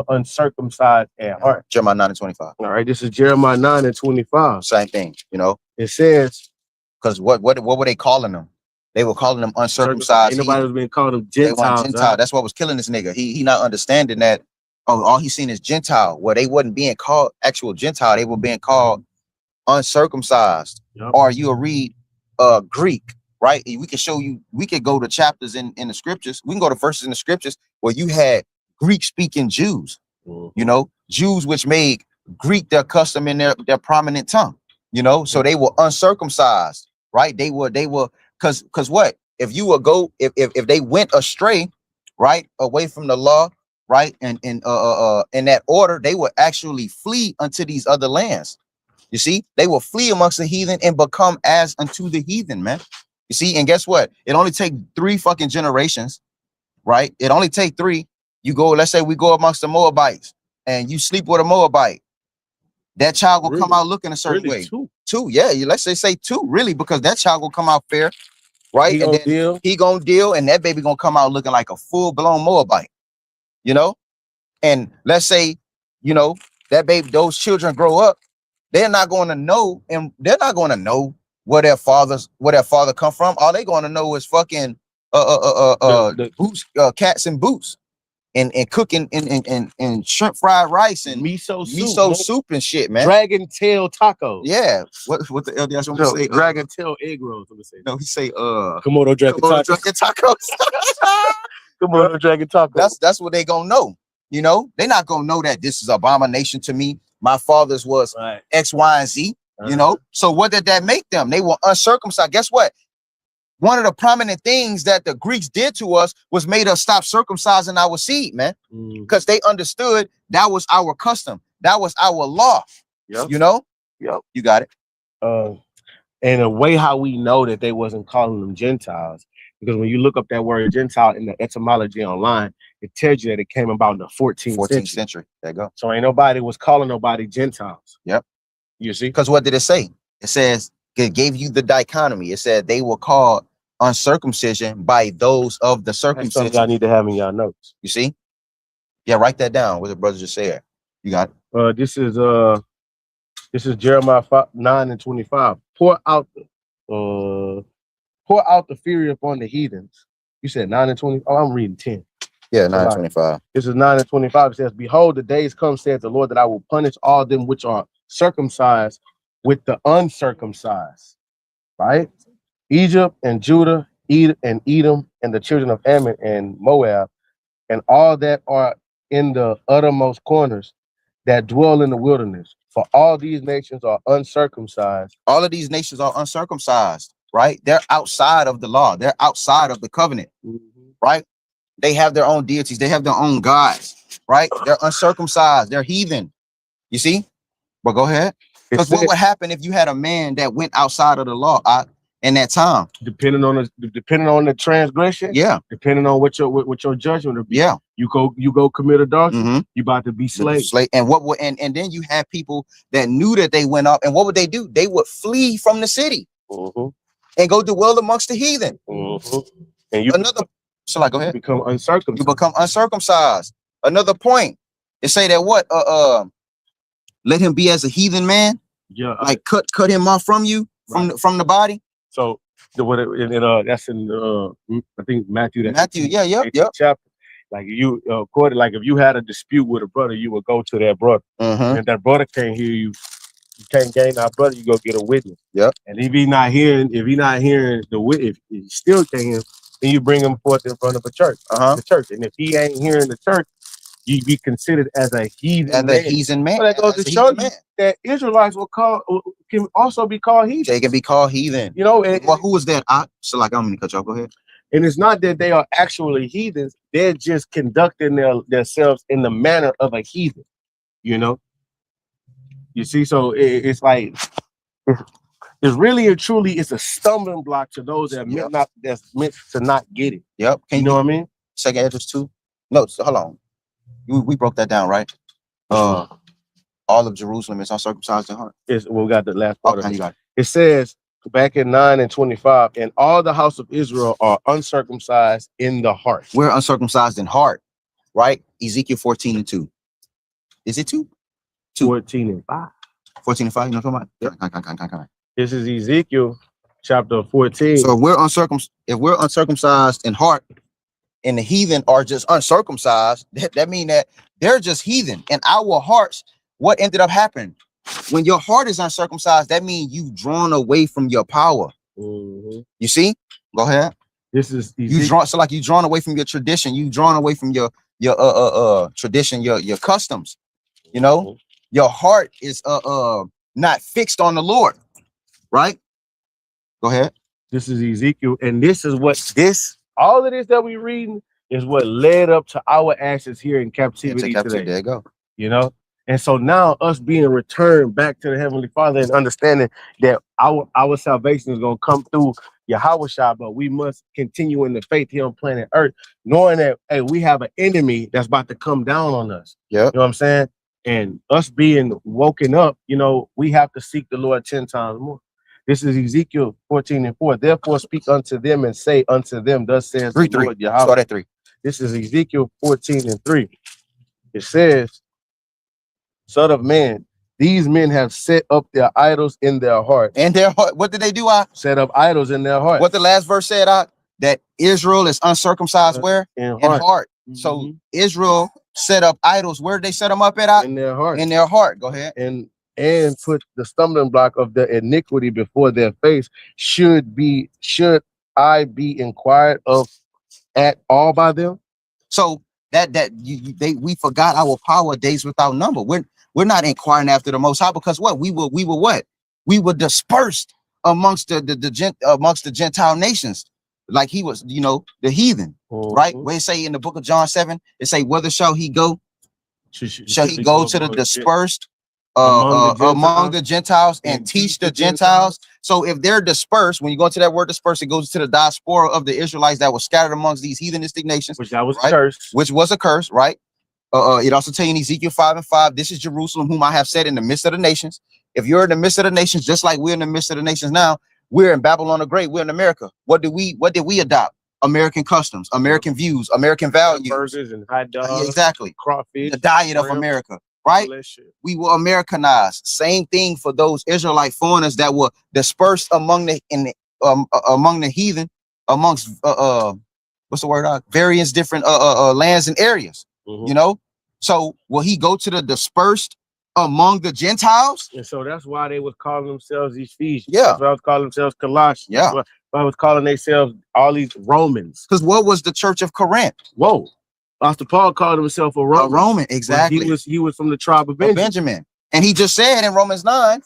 Speaker 1: uncircumcised at heart.
Speaker 2: Jeremiah 9 and 25.
Speaker 1: All right. This is Jeremiah 9 and 25.
Speaker 2: Same thing,
Speaker 1: It says,
Speaker 2: because what were they calling them? They were calling them uncircumcised.
Speaker 1: Ain't nobody was being called them Gentiles.
Speaker 2: Gentile. That's what was killing this nigga. He not understanding that. Oh, all he's seen is Gentile. Well, they wasn't being called actual Gentile. They were being called uncircumcised. Yep. Or you'll read Greek, right? We can show you. We could go to chapters in the scriptures. We can go to verses in the scriptures where you had Greek-speaking Jews. Jews which made Greek their custom in their prominent tongue. So they were uncircumcised, right? They were because what if you would go if they went astray, right, away from the law, right, and in that order, they would actually flee unto these other lands. You see, they will flee amongst the heathen and become as unto the heathen, man. You see, and guess what? It only take 3 fucking generations, right? It only take 3. You go, let's say we go amongst the Moabites and you sleep with a Moabite. That child will come out looking a certain way. 2, yeah. Let's say 2, really, because that child will come out fair, right? He gonna deal, and that baby gonna come out looking like a full-blown Moabite, And let's say, that baby, those children grow up, they're not going to know, and they're not going to know where their father come from. All they going to know is fucking boots, cats and boots, and cooking and shrimp fried rice and
Speaker 1: miso
Speaker 2: soup and shit, man.
Speaker 1: Dragon tail tacos.
Speaker 2: Yeah. What the LDS want to say?
Speaker 1: Dragon tail egg rolls. Let me say.
Speaker 2: No, he say
Speaker 1: Komodo dragon
Speaker 2: tacos.
Speaker 1: Komodo dragon tacos.
Speaker 2: That's what they gonna know. You know, they're not gonna know that this is abomination to me. My father's was X, Y, and Z. You know, so what did that make them? They were uncircumcised. Guess what? One of the prominent things that the Greeks did to us was made us stop circumcising our seed, man, because they understood that was our custom, that was our law.
Speaker 1: Yep.
Speaker 2: You know.
Speaker 1: Yep.
Speaker 2: You got it.
Speaker 1: And a way how we know that they wasn't calling them Gentiles, because when you look up that word Gentile in the etymology online, it tells you that it came about in the 14th
Speaker 2: century. There you go.
Speaker 1: So ain't nobody was calling nobody Gentiles.
Speaker 2: Yep.
Speaker 1: You see?
Speaker 2: Because what did it say? It says it gave you the dichotomy. It said they were called uncircumcision by those of the circumcision.
Speaker 1: That's something y'all need to have in y'all notes.
Speaker 2: You see? Yeah, write that down. What the brother just said. You got
Speaker 1: it. This is Jeremiah 9:25. Pour out the fury upon the heathens. You said 9:20. Oh, I'm reading 10.
Speaker 2: Yeah, 9:25.
Speaker 1: This is 9:25. It says, "Behold, the days come, saith the Lord, that I will punish all them which are circumcised with the uncircumcised." Right? Egypt and Judah, and Edom, and the children of Ammon and Moab, and all that are in the uttermost corners, that dwell in the wilderness. For all these nations are uncircumcised.
Speaker 2: All of these nations are uncircumcised, right? They're outside of the law. They're outside of the covenant, right? They have their own deities. They have their own gods, right? They're uncircumcised. They're heathen. You see? But go ahead. Because what would happen if you had a man that went outside of the law in that time?
Speaker 1: Depending on the transgression,
Speaker 2: yeah.
Speaker 1: Depending on what your judgment would be.
Speaker 2: Yeah.
Speaker 1: You go commit adultery, you about to be slave.
Speaker 2: And what would and then you have people that knew that they went up, and what would they do? They would flee from the city and go dwell amongst the heathen.
Speaker 1: And you
Speaker 2: go ahead.
Speaker 1: Become uncircumcised.
Speaker 2: You become uncircumcised. Another point. It say that what let him be as a heathen man.
Speaker 1: Yeah.
Speaker 2: Like cut him off from you, from the body.
Speaker 1: So that's in I think Matthew.
Speaker 2: Yep.
Speaker 1: Chapter. Like you like if you had a dispute with a brother, you would go to that brother. And if that brother can't hear you, you can't gain that brother, you go get a witness.
Speaker 2: Yep.
Speaker 1: And if he's not hearing the witness, if he still can't hear, then you bring him forth in front of a church. The church. And if he ain't hearing the church, you be considered as a heathen man.
Speaker 2: Heathen man.
Speaker 1: So that goes to show you that Israelites can also be called heathen.
Speaker 2: They can be called heathen.
Speaker 1: You know,
Speaker 2: who is that? So like I'm gonna cut you off. Go ahead.
Speaker 1: And it's not that they are actually heathens; they're just conducting themselves in the manner of a heathen. You know, you see. So it's like it's really and truly it's a stumbling block to those that that's meant to not get it.
Speaker 2: Yep.
Speaker 1: You know what I mean?
Speaker 2: Second address 2. No, hold on. We broke that down, right? All of Jerusalem is uncircumcised in heart.
Speaker 1: We got the last part.
Speaker 2: Okay, you got it.
Speaker 1: It says back in 9:25, and all the house of Israel are uncircumcised in the heart.
Speaker 2: We're uncircumcised in heart, right? Ezekiel 14:2. Is it 2?
Speaker 1: 14:5.
Speaker 2: 14:5. You know what I'm talking about?
Speaker 1: This is Ezekiel chapter 14.
Speaker 2: So if we're uncircumcised in heart, and the heathen are just uncircumcised, that means that they're just heathen. In our hearts, what ended up happening? When your heart is uncircumcised, that means you've drawn away from your power. You see? Go ahead.
Speaker 1: This is
Speaker 2: you've drawn away from your tradition. You've drawn away from your tradition, your customs. You know, your heart is not fixed on the Lord, right? Go ahead.
Speaker 1: This is Ezekiel, and this is all of this that we reading is what led up to our actions here in captivity today.
Speaker 2: There you go.
Speaker 1: You know, and so now us being returned back to the Heavenly Father and understanding that our salvation is going to come through Yahushua, but we must continue in the faith here on planet Earth, knowing that we have an enemy that's about to come down on us.
Speaker 2: Yeah,
Speaker 1: you know what I'm saying? And us being woken up, we have to seek the Lord 10 times more. This is Ezekiel 14:4. Therefore speak unto them and say unto them, thus says the Lord Yahweh.
Speaker 2: Start at 3.
Speaker 1: This is Ezekiel 14:3. It says, Son of man, These men have set up their idols in their hearts.
Speaker 2: In their heart. What did they do?
Speaker 1: Set up idols in their hearts.
Speaker 2: What the last verse said? That Israel is uncircumcised where?
Speaker 1: In
Speaker 2: heart. So Israel set up idols. Where did they set them up at?
Speaker 1: In their heart.
Speaker 2: In their heart. Go ahead.
Speaker 1: And put the stumbling block of the iniquity before their face. Should I be inquired of at all by them?
Speaker 2: So we forgot our power days without number. We're not inquiring after the Most High because what? We were dispersed amongst the Gentile nations, like he was, the heathen, right? Where it say in the book of John 7, it say, whither shall he go? Shall he go to the dispersed among the Gentiles and teach the Gentiles? So if they're dispersed, when you go into that word dispersed, it goes to the diaspora of the Israelites that were scattered amongst these heathenistic nations,
Speaker 1: which was
Speaker 2: right?
Speaker 1: cursed.
Speaker 2: Which was a curse, right? It also tells you in Ezekiel 5:5, this is Jerusalem, whom I have set in the midst of the nations. If you're in the midst of the nations, just like we're in the midst of the nations now, we're in Babylon the Great, we're in America. What did we adopt? American customs, American views, American values.
Speaker 1: Burgers and hot dogs.
Speaker 2: Exactly.
Speaker 1: Crawfish.
Speaker 2: The diet of America, right? We were Americanized. Same thing for those Israelite foreigners that were dispersed among the heathen, amongst what's the word? Various different lands and areas. So will he go to the dispersed among the Gentiles?
Speaker 1: And so that's why they was calling themselves Ephesians.
Speaker 2: Yeah.
Speaker 1: That's why I was calling themselves Colossians.
Speaker 2: Yeah.
Speaker 1: That's why I was calling themselves all these Romans.
Speaker 2: Because what was the church of Corinth?
Speaker 1: Whoa. Apostle Paul called himself a Roman.
Speaker 2: A Roman, exactly.
Speaker 1: He was from the tribe of Benjamin.
Speaker 2: And he just said in Romans 9,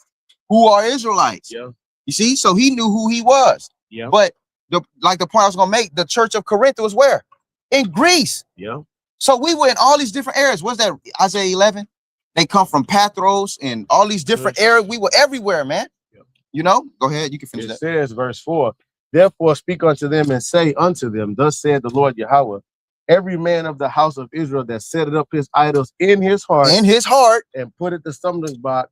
Speaker 2: who are Israelites?
Speaker 1: Yeah.
Speaker 2: You see, so he knew who he was.
Speaker 1: Yeah.
Speaker 2: But the point I was gonna make, the church of Corinth was where? In Greece.
Speaker 1: Yeah.
Speaker 2: So we were in all these different areas. What's that? Isaiah 11. They come from Pathros and all these different areas. We were everywhere, man. Yeah. Go ahead. You can finish that.
Speaker 1: It says, verse 4, therefore speak unto them and say unto them, thus said the Lord Yahweh, every man of the house of Israel that set up his idols in his heart, and put it the stumbling block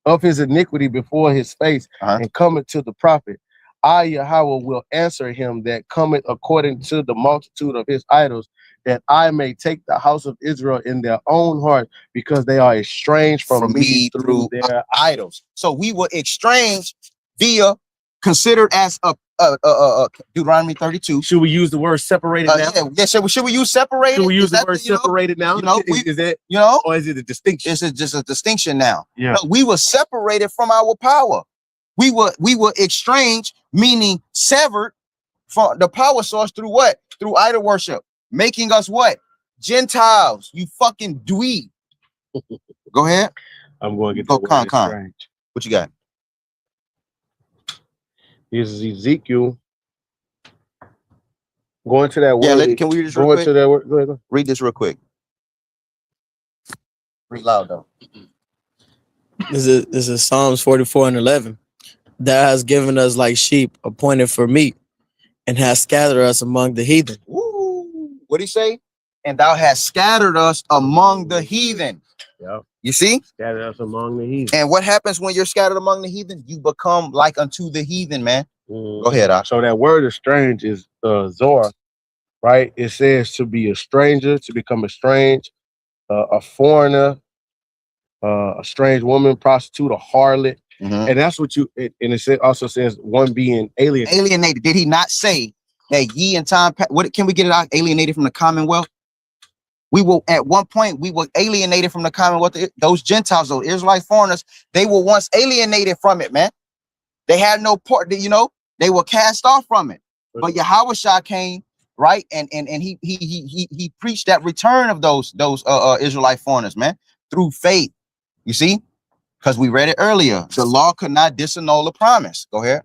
Speaker 1: of his iniquity before his face, and cometh to the prophet, I Yahweh will answer him that cometh according to the multitude of his idols, that I may take the house of Israel in their own heart, because they are estranged from me through their idols.
Speaker 2: So we were estranged via, considered as a Deuteronomy 32.
Speaker 1: Should we use the word separated now?
Speaker 2: Yeah. Should we use separated?
Speaker 1: Should we use the word separated now? Is it or is it a distinction?
Speaker 2: It's just a distinction now.
Speaker 1: Yeah.
Speaker 2: No, we were separated from our power. We were estranged, meaning severed from the power source through what? Through idol worship, making us what? Gentiles. You fucking dweeb. Go ahead.
Speaker 1: I'm going to get the word strange.
Speaker 2: What you got?
Speaker 1: This is Ezekiel. Going to that word.
Speaker 2: Yeah, can we read this real quick?
Speaker 1: To that word. Go ahead.
Speaker 2: Read this real quick. Read loud though.
Speaker 3: This is Psalms 44:11. Thou hast given us like sheep appointed for meat, and hast scattered us among the heathen.
Speaker 2: Ooh, what did he say? And thou hast scattered us among the heathen.
Speaker 1: Yeah.
Speaker 2: You see?
Speaker 1: Scattered us among the heathen.
Speaker 2: And what happens when you're scattered among the heathen? You become like unto the heathen, man. Go ahead, Ak.
Speaker 1: So that word "estrange" is Zor, right? It says to be a stranger, to become estranged, a foreigner, a strange woman, prostitute, a harlot. And that's what and it also says one being alienated.
Speaker 2: Alienated. Did he not say that ye in time? What can we get it out? Alienated from the commonwealth? We will, at one point, we were alienated from the commonwealth. Those Gentiles, those Israelite foreigners, they were once alienated from it, man. They had no part, they were cast off from it. But Yahushua came, right? And he preached that return of those Israelite foreigners, man, through faith. You see? Because we read it earlier. The law could not disannul a promise. Go ahead.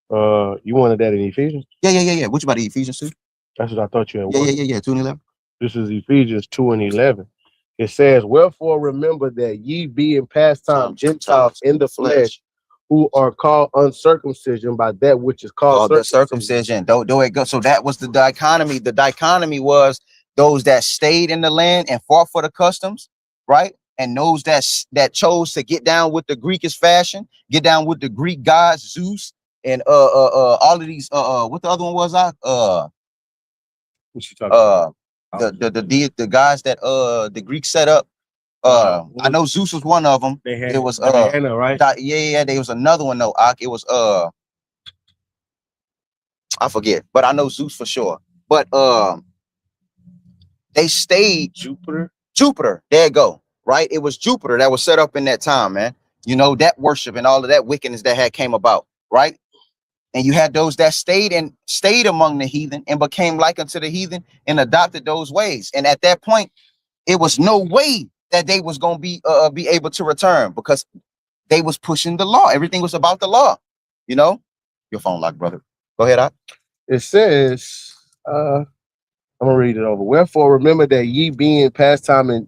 Speaker 1: You wanted that in Ephesians?
Speaker 2: Yeah. Which about Ephesians 2?
Speaker 1: That's what I thought you had.
Speaker 2: Yeah. 2:11.
Speaker 1: This is Ephesians 2:11. It says, wherefore remember that ye be in past time Gentiles in the flesh, who are called uncircumcision by that which is called
Speaker 2: circumcision. Do it go. So that was the dichotomy. The dichotomy was those that stayed in the land and fought for the customs, right? And those that chose to get down with the Greekish fashion, get down with the Greek gods, Zeus, and all of these what the other one was? What you talking about? The guys that the Greeks set up, I know Zeus was one of them.
Speaker 1: They had
Speaker 2: It was
Speaker 1: Diana, right?
Speaker 2: yeah, there was another one though. It was I forget, but I know Zeus for sure. But they stayed
Speaker 1: Jupiter.
Speaker 2: There you go. Right? It was Jupiter that was set up in that time, man. You know, that worship and all of that wickedness that had came about, right? And you had those that stayed among the heathen and became like unto the heathen and adopted those ways. And at that point, it was no way that they was gonna be able to return because they was pushing the law. Everything was about the law. You know, your phone locked, brother. Go ahead, Op.
Speaker 1: It says, I'm gonna read it over. Wherefore, remember that ye being pastime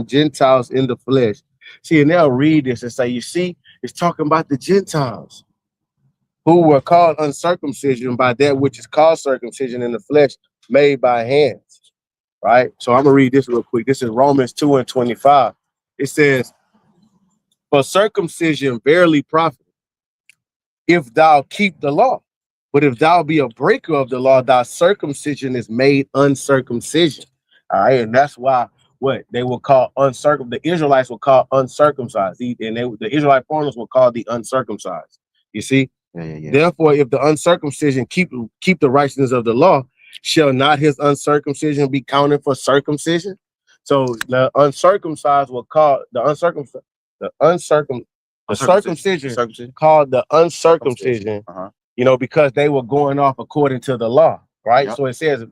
Speaker 1: Gentiles in the flesh. See, and they'll read this and say, you see, it's talking about the Gentiles who were called uncircumcision by that which is called circumcision in the flesh, made by hands. Right? So I'm gonna read this real quick. This is Romans 2:25. It says, for circumcision barely profiteth, if thou keep the law. But if thou be a breaker of the law, thy circumcision is made uncircumcision. All right, and that's why what they will call uncircumcised. The Israelites will call uncircumcised, the Israelite foreigners will call the uncircumcised. You see?
Speaker 2: Yeah.
Speaker 1: Therefore, if the uncircumcision keep the righteousness of the law, shall not his uncircumcision be counted for circumcision? So the uncircumcised will call the circumcision called the uncircumcision. You know, because they were going off according to the law, right? Yep. So it says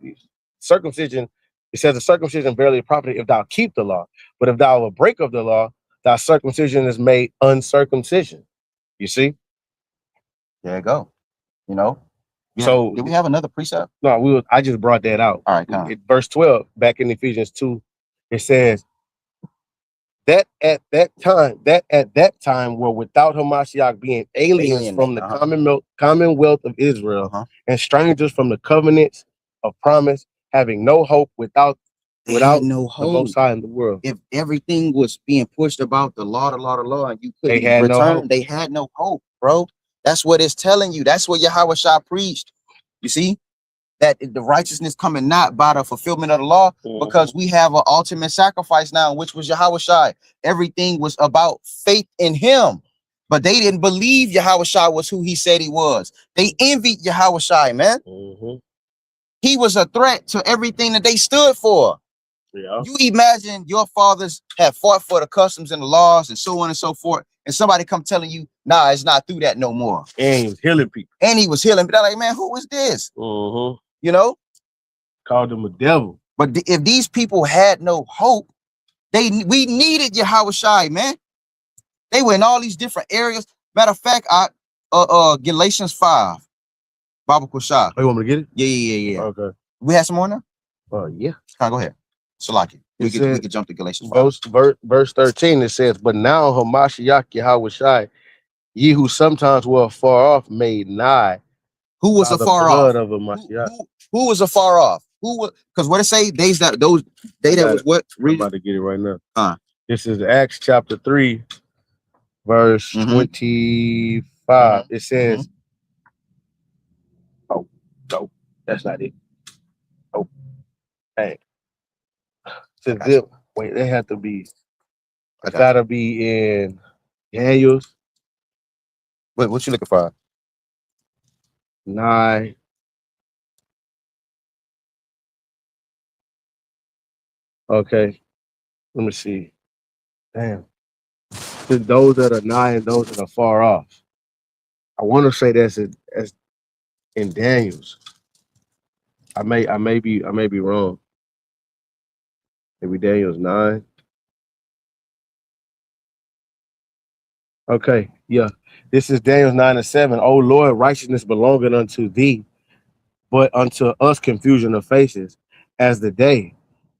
Speaker 1: circumcision, it says the circumcision barely profiteth if thou keep the law. But if thou are a break of the law, thy circumcision is made uncircumcision. You see?
Speaker 2: There you go. You know?
Speaker 1: So
Speaker 2: did we have another precept?
Speaker 1: No, I just brought that out.
Speaker 2: All right,
Speaker 1: verse 12, back in Ephesians 2, it says that at that time were without Hamashiach, being aliens from the commonwealth of Israel, and strangers from the covenants of promise, having no hope without
Speaker 2: no hope.
Speaker 1: The Most High in the world.
Speaker 2: If everything was being pushed about the law, and you couldn't
Speaker 1: return,
Speaker 2: no hope. They had no hope, bro. That's what it's telling you. That's what Yahweh Shah preached. You see? That the righteousness coming not by the fulfillment of the law, because we have an ultimate sacrifice now, which was Yahweh Shai. Everything was about faith in him, but they didn't believe Yahweh Shai was who he said he was. They envied Yahweh Shai, man. He was a threat to everything that they stood for. You imagine your fathers have fought for the customs and the laws and so on and so forth, and somebody come telling you, nah, it's not through that no more.
Speaker 1: And he was healing people.
Speaker 2: But they're like, man, who is this? You know,
Speaker 1: called him a devil.
Speaker 2: But if these people had no hope, we needed Yahweh Shai, man. They were in all these different areas. Matter of fact, Galatians 5, Baba Kushah.
Speaker 1: Oh, you want me to get it?
Speaker 2: Yeah.
Speaker 1: Okay.
Speaker 2: We have some more now?
Speaker 1: Yeah.
Speaker 2: Go ahead. Salaki. We could jump to Galatians 5.
Speaker 1: Verse 13, it says, but now Hamashiach Yahweh Shai, ye who sometimes were far off, made nigh.
Speaker 2: Who was afar off? Who was afar off? Who was? Because what it say? They that was what?
Speaker 1: I'm about to get it right now. This is Acts chapter 3, verse 25. It says, oh, no, that's not it. Oh, hey. Wait, they have to be. I gotta be in Daniel's.
Speaker 2: Wait, what you looking for?
Speaker 1: 9. Okay, let me see. Damn. Those that are nigh and those that are far off. I want to say that's as in Daniel's. I may be wrong. Maybe Daniel's 9. Okay, yeah. This is Daniel's 9:7. O Lord, righteousness belongeth unto thee, but unto us confusion of faces, as the day,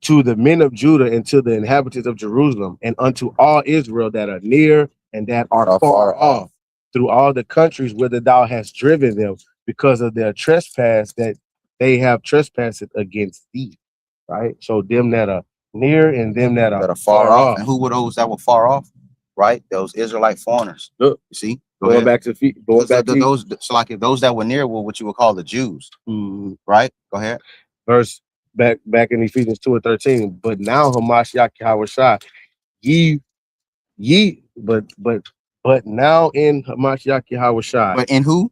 Speaker 1: to the men of Judah and to the inhabitants of Jerusalem, and unto all Israel that are near and that are far off, through all the countries whither thou hast driven them, because of their trespass that they have trespassed against thee. Right? So them that are near and them that are far off.
Speaker 2: And who were those that were far off? Right? Those Israelite foreigners.
Speaker 1: Look,
Speaker 2: you see?
Speaker 1: Going back to
Speaker 2: those so like if those that were near were what you would call the Jews. Right? Go ahead.
Speaker 1: Verse back in Ephesians 2:13. But now Hamashiach Yahweh Shai, but now in Hamashiach Yahushai,
Speaker 2: But in who?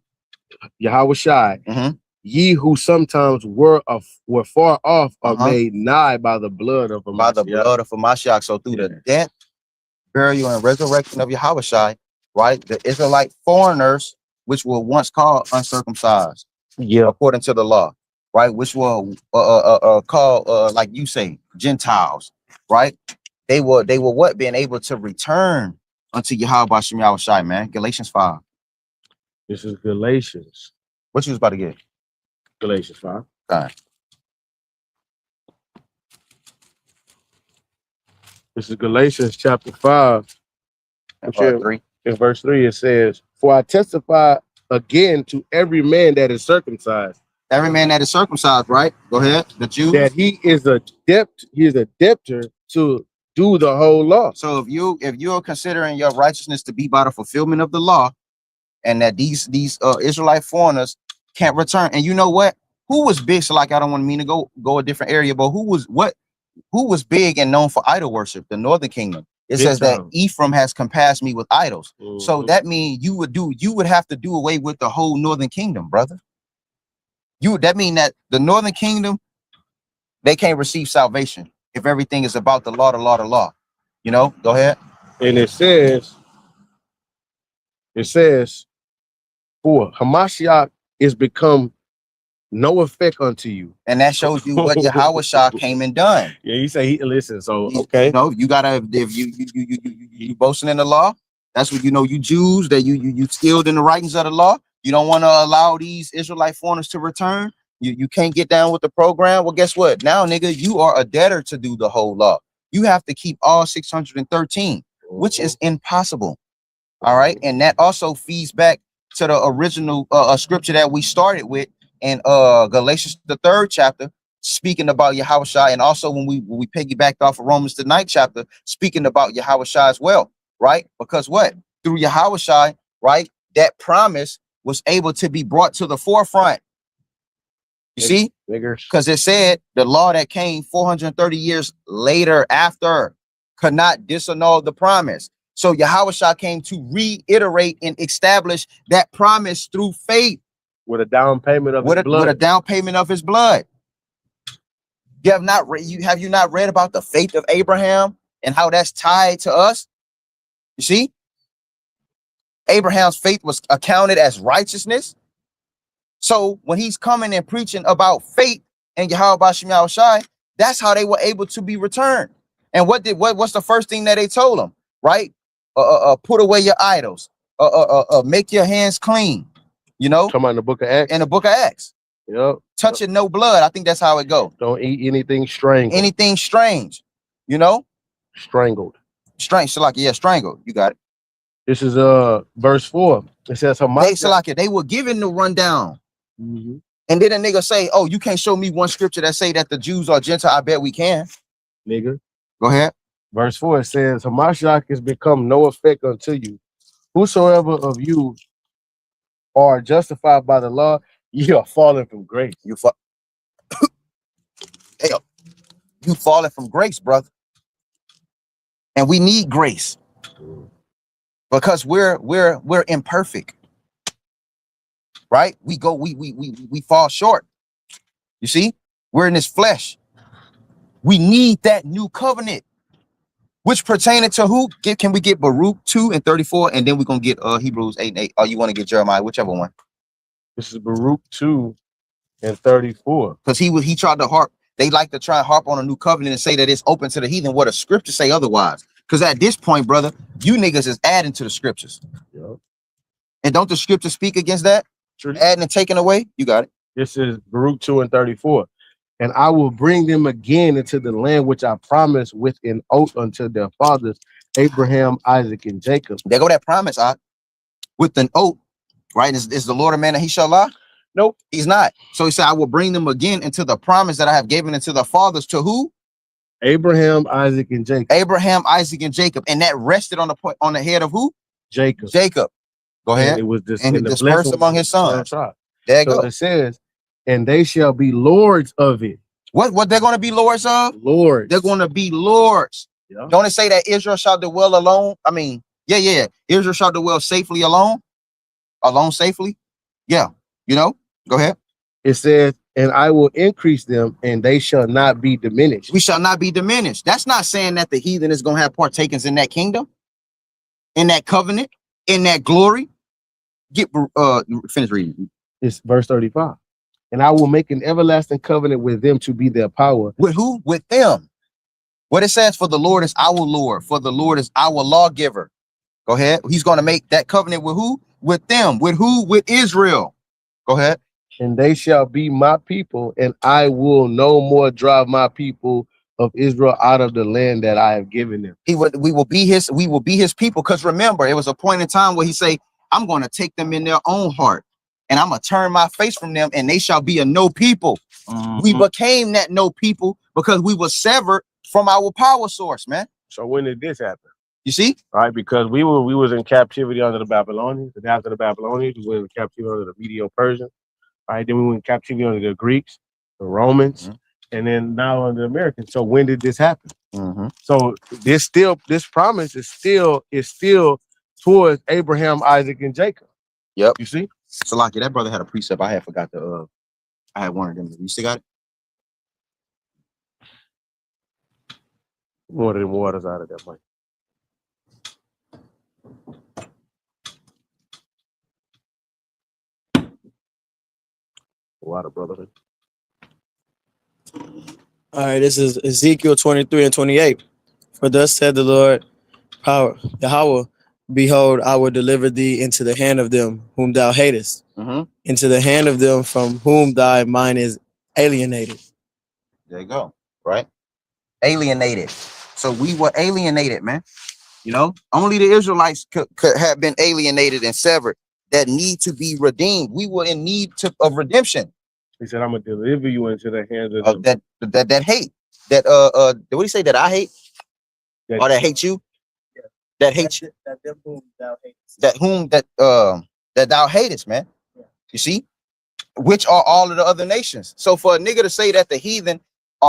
Speaker 1: Yahushai,
Speaker 2: Mhm.
Speaker 1: ye who sometimes were far off are
Speaker 2: Uh-huh.
Speaker 1: made nigh by the blood of
Speaker 2: By the
Speaker 1: Hamashiach.
Speaker 2: blood of Mashiach. So through the death, burial, and resurrection of Yahushai, right? The Israelite foreigners, which were once called uncircumcised,
Speaker 1: Yeah,
Speaker 2: according to the law, right? Which were called like you say, Gentiles, right? They were what? Being able to return unto Yahweh Bashem Yahushai, man. Galatians 5.
Speaker 1: this is Galatians.
Speaker 2: What you was about to get?
Speaker 1: Galatians 5.
Speaker 2: Fine.
Speaker 1: This is Galatians chapter 5. Okay.
Speaker 2: 3.
Speaker 1: In verse 3, it says, "For I testify again to every man that is circumcised,
Speaker 2: Every man that is circumcised, right? Go ahead. The Jews.
Speaker 1: that he is a debtor to do the whole law."
Speaker 2: So if you're considering your righteousness to be by the fulfillment of the law, and that these Israelite foreigners can't return, and you know what? Who was big? So like I don't want me to go a different area, but who was big and known for idol worship? The Northern Kingdom. It says that Ephraim has compassed me with idols. So that means you would have to do away with the whole Northern Kingdom, brother. That mean that the Northern Kingdom, they can't receive salvation if everything is about the law, the law, the law. You know, go ahead.
Speaker 1: And it says, for Hamashiach is become no effect unto you.
Speaker 2: And that shows you what Yahushua came and done.
Speaker 1: Yeah, you say listen. So okay,
Speaker 2: you know, you gotta, if you boasting in the law, that's what you Jews, that you skilled in the writings of the law. You don't want to allow these Israelite foreigners to return. You can't get down with the program. Well, guess what? Now, nigga, you are a debtor to do the whole law. You have to keep all 613, which is impossible. All right, and that also feeds back to the original scripture that we started with in Galatians, the 3rd chapter, speaking about Yahushua, and also when we piggybacked off of Romans, the 9th chapter, speaking about Yahushua as well, right? Because what? Through Yahushua, right, that promise was able to be brought to the forefront. You see? Because it said the law that came 430 years later after could not disannul the promise. So Yahushua came to reiterate and establish that promise through faith.
Speaker 1: With a down payment of his blood.
Speaker 2: With a down payment of his blood. Have you not read about the faith of Abraham and how that's tied to us? You see? Abraham's faith was accounted as righteousness. So when he's coming and preaching about faith and Yahweh Bashem Yahushai, that's how they were able to be returned. And what's the first thing that they told him? Right? Put away your idols. Make your hands clean. You know,
Speaker 1: come on, the book of Acts.
Speaker 2: In the book of Acts.
Speaker 1: Yep.
Speaker 2: Touching no blood. I think that's how it go.
Speaker 1: Don't eat anything strange.
Speaker 2: Anything strange. You know?
Speaker 1: Strangled.
Speaker 2: Strange. Salaki, yeah, strangled. You got it.
Speaker 1: This is verse 4. It says
Speaker 2: they were given the rundown. And then a nigga say, oh, you can't show me one scripture that say that the Jews are Gentile. I bet we can.
Speaker 1: Nigga.
Speaker 2: Go ahead.
Speaker 1: Verse 4, it says, Hamashiach has become no effect unto you. Whosoever of you are justified by the law, you are falling from grace.
Speaker 2: You falling from grace, brother. And we need grace because we're imperfect. Right? We fall short. You see, we're in this flesh. We need that new covenant, which pertaining to who? Can we get Baruch 2:34, and then we're gonna get Hebrews 8:8. Or you want to get Jeremiah, whichever one.
Speaker 1: This is Baruch 2:34.
Speaker 2: Because he tried to harp. They like to try and harp on a new covenant and say that it's open to the heathen. What the scriptures say otherwise. Because at this point, brother, you niggas is adding to the scriptures.
Speaker 1: Yep.
Speaker 2: And don't the scriptures speak against that?
Speaker 1: True.
Speaker 2: Adding and taking away. You got it.
Speaker 1: This is Baruch 2:34. And I will bring them again into the land which I promised with an oath unto their fathers, Abraham, Isaac, and Jacob.
Speaker 2: There go that promise, with an oath, right? Is the Lord a man that he shall lie?
Speaker 1: Nope,
Speaker 2: he's not. So he said, I will bring them again into the promise that I have given unto the fathers. To who?
Speaker 1: Abraham, Isaac, and Jacob.
Speaker 2: Abraham, Isaac, and Jacob. And that rested on the head of who?
Speaker 1: Jacob.
Speaker 2: Jacob. Go ahead.
Speaker 1: And it was this,
Speaker 2: and dispersed among his sons. There you go.
Speaker 1: It says, and they shall be lords of it.
Speaker 2: What they're going to be lords of?
Speaker 1: Lords.
Speaker 2: They're going to be lords.
Speaker 1: Yeah.
Speaker 2: Don't it say that Israel shall dwell alone? I mean, yeah. Israel shall dwell safely alone safely. Yeah. You know, go ahead.
Speaker 1: It says, and I will increase them, and they shall not be diminished.
Speaker 2: We shall not be diminished. That's not saying that the heathen is going to have partakers in that kingdom, in that covenant, in that glory. Finish reading.
Speaker 1: It's verse 35. And I will make an everlasting covenant with them to be their power.
Speaker 2: With who? With them. What it says, for the Lord is our Lord, for the Lord is our lawgiver. Go ahead. He's going to make that covenant with who? With them. With who? With Israel. Go ahead.
Speaker 1: And they shall be my people, and I will no more drive my people of Israel out of the land that I have given them.
Speaker 2: We will be his people. Because remember, it was a point in time where he say, I'm going to take them in their own heart, and I'm going to turn my face from them, and they shall be a no people. We became that no people because we were severed from our power source, man.
Speaker 1: So when did this happen?
Speaker 2: You see?
Speaker 1: Right, because we was in captivity under the Babylonians, and after the Babylonians, we were in captivity under the Medo-Persians. Right, then we went in captivity under the Greeks, the Romans, and then now under the Americans. So when did this happen? So this promise is still towards Abraham, Isaac, and Jacob.
Speaker 2: Yep.
Speaker 1: You see?
Speaker 2: So Lucky, that brother had a precept. I had forgot to I had one of them. You still got it?
Speaker 1: One of them waters out of that money. Water, brother.
Speaker 3: All right, this is Ezekiel 23 and 28. For thus said the Lord, Yahweh, behold, I will deliver thee into the hand of them whom thou hatest, into the hand of them from whom thy mind is alienated.
Speaker 2: There you go. Right? Alienated. So we were alienated, man. You know, only the Israelites could have been alienated and severed that need to be redeemed. We were in need of redemption.
Speaker 1: He said, I'm gonna deliver you into the hands of
Speaker 2: that hate. That what do you say? That I hate? Or that hate you? Yeah. That hate you. That whom thou hatest. That thou hatest, man. Yeah. You see? Which are all of the other nations. So for a nigga to say that the heathen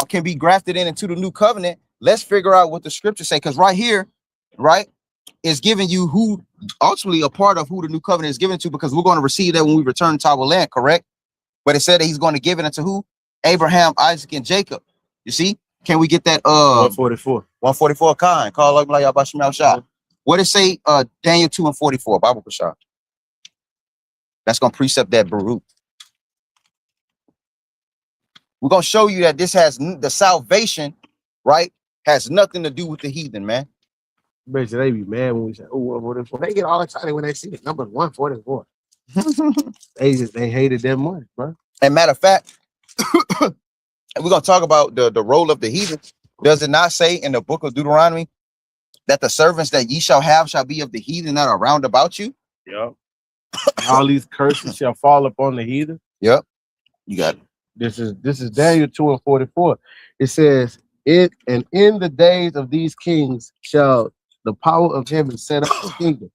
Speaker 2: can be grafted into the new covenant, let's figure out what the scriptures say. Because right here, right, is giving you who ultimately a part of who the new covenant is given to, because we're going to receive that when we return to our land, correct? But it said that he's going to give it unto who? Abraham, Isaac, and Jacob. You see? Can we get that
Speaker 1: 144?
Speaker 2: 144 kind. Call like Yabashim Shah. What it say? Daniel 2 and 44. Bible Pashah. That's gonna precept that Baruch. We're gonna show you that this has the salvation, right? Has nothing to do with the heathen, man.
Speaker 1: Basically, they be mad when we say, oh, 144. They get all excited when they see the number 144. They hated that money, bro.
Speaker 2: And matter of fact, we're gonna talk about the role of the heathen. Does it not say in the book of Deuteronomy that the servants that ye shall have shall be of the heathen that are round about you?
Speaker 1: Yep. All these curses shall fall upon the heathen.
Speaker 2: Yep. You got it.
Speaker 1: This is Daniel 2 and 44. It says, "It and in the days of these kings shall the power of heaven set up a kingdom,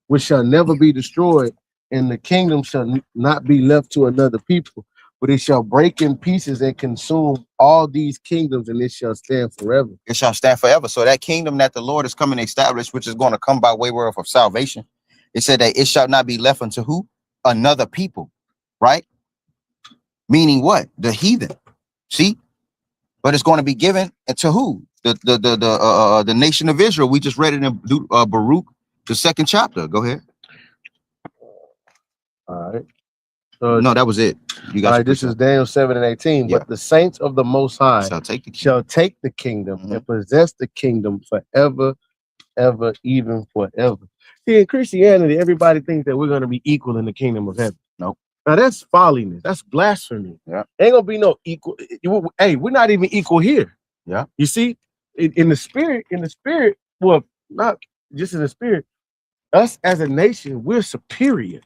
Speaker 1: which shall never be destroyed, and the kingdom shall not be left to another people, but it shall break in pieces and consume all these kingdoms, and it shall stand forever."
Speaker 2: It shall stand forever. So that kingdom that the Lord is coming to establish, which is going to come by way of salvation, it said that it shall not be left unto who? Another people, right? Meaning what? The heathen. See? But it's going to be given to who? The nation of Israel. We just read it in Baruch, the 2nd chapter. Go ahead.
Speaker 1: All right.
Speaker 2: No, that was it. You guys.
Speaker 1: All right, this is Daniel 7 and 18. Yeah. But the saints of the Most High shall take the kingdom and possess the kingdom forever, ever, even forever. See, in Christianity, everybody thinks that we're going to be equal in the kingdom of heaven.
Speaker 2: Nope.
Speaker 1: Now that's folliness. That's blasphemy.
Speaker 2: Yeah.
Speaker 1: Ain't gonna be no equal. Hey, we're not even equal here.
Speaker 2: Yeah.
Speaker 1: You see, in the spirit, well, not just in the spirit, us as a nation, we're superior.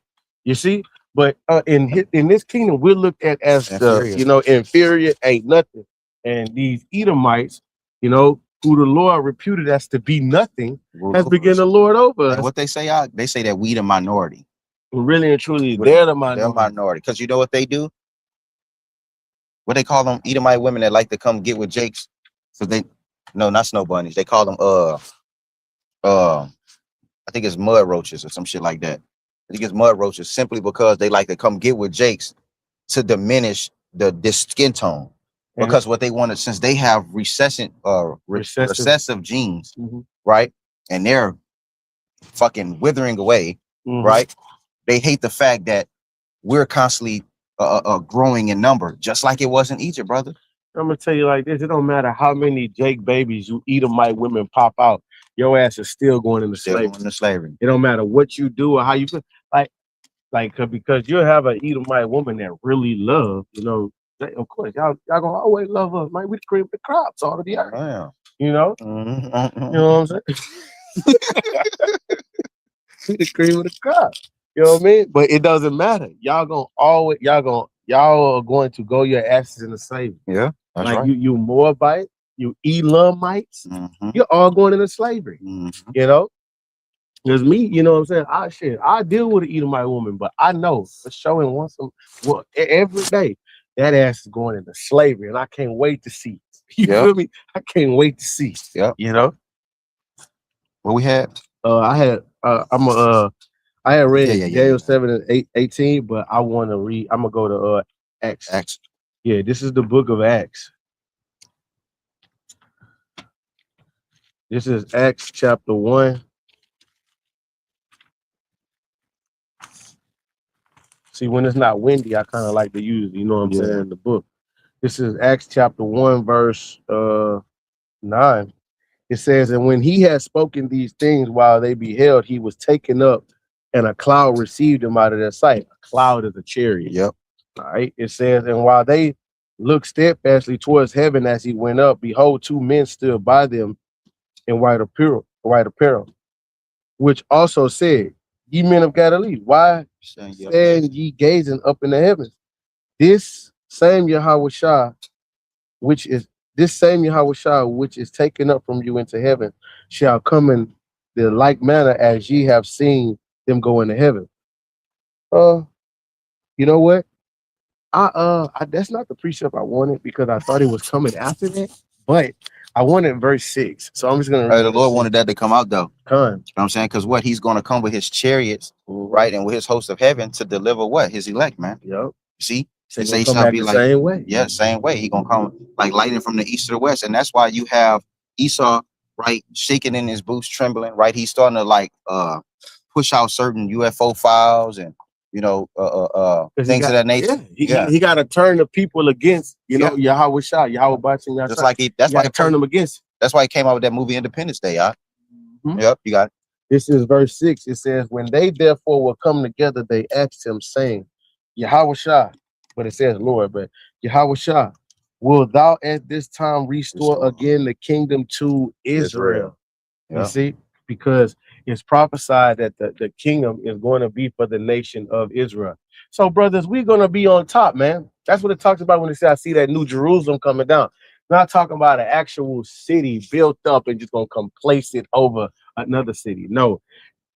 Speaker 1: You see, but in this kingdom, we're looked at as inferior. Inferior ain't nothing. And these Edomites, who the Lord reputed as to be nothing, has begun to lord over us.
Speaker 2: And what they say, they say that we the minority.
Speaker 1: Really and truly, they're the minority.
Speaker 2: They're minority. Because you know what they do? What they call them? Edomite women that like to come get with Jakes. So they No, not snow bunnies. They call them I think it's mud roaches or some shit like that. I think it's mud roaches simply because they like to come get with Jakes to diminish this skin tone. Because what they wanted, since they have recessive genes, right? And they're fucking withering away, right? They hate the fact that we're constantly growing in number, just like it was in Egypt, brother.
Speaker 1: I'm gonna tell you like this: it don't matter how many Jake babies you Edomite women pop out, your ass is still going into slavery. It don't matter what you do or how you feel. Because you'll have an Edomite woman that really love, of course, y'all gonna always love us, man. We the cream of the crops all of the earth.
Speaker 2: Damn.
Speaker 1: You know? You know what I'm saying? We the cream of the crop. You know what I mean? But it doesn't matter. Y'all are going to go your asses in the slavery.
Speaker 2: Yeah. That's
Speaker 1: like
Speaker 2: right.
Speaker 1: you Moabite, you Elamites, you're all going into slavery. You know? There's me, you know what I'm saying? I deal with an Edomite woman, but I know for showing every day that ass is going into slavery, and I can't wait to see. You feel me? I can't wait to see.
Speaker 2: Yeah.
Speaker 1: You know?
Speaker 2: What we had?
Speaker 1: I had read Daniel 7 and 18, but I want to read. I'm gonna go to Acts. Yeah, this is the book of Acts. This is Acts chapter 1. See, when it's not windy, I kind of like to use, you know what I'm saying, the book. This is Acts chapter 1, verse 9. It says, and when he had spoken these things while they beheld, he was taken up, and a cloud received him out of their sight. A cloud is a chariot.
Speaker 2: Yep.
Speaker 1: All right. It says, and while they looked steadfastly towards heaven as he went up, behold, two men stood by them in white apparel, which also said, ye men of Galilee, why stand ye gazing up in the heavens? This same Yahushua, which is taken up from you into heaven, shall come in the like manner as ye have seen them go into heaven. You know what? That's not the precept I wanted because I thought it was coming after that, but I wanted verse 6. So I'm just gonna read
Speaker 2: the Lord wanted that to come out though.
Speaker 1: Come.
Speaker 2: You know what I'm saying? Because he's gonna come with his chariots, right? And with his host of heaven to deliver his elect, man.
Speaker 1: Yep.
Speaker 2: See?
Speaker 1: So he shall be like same way.
Speaker 2: Yeah, same way. He gonna come like lightning from the east to the west. And that's why you have Esau, right, shaking in his boots, trembling, right? He's starting to push out certain UFO files and things of that nature.
Speaker 1: Yeah. He got to turn the people against, Yahweh Bashing.
Speaker 2: Just like that's why he
Speaker 1: turned them against.
Speaker 2: That's why he came out with that movie Independence Day, y'all. Yep, you got it.
Speaker 1: This is verse 6. It says, when they therefore will come together, they asked him, saying, Yahweh, but it says Lord, but Yahweh, will thou at this time restore again the kingdom to Israel? You see, because it's prophesied that the kingdom is going to be for the nation of Israel. So, brothers, we're going to be on top, man. That's what it talks about when it says, I see that New Jerusalem coming down. Not talking about an actual city built up and just going to come place it over another city. No,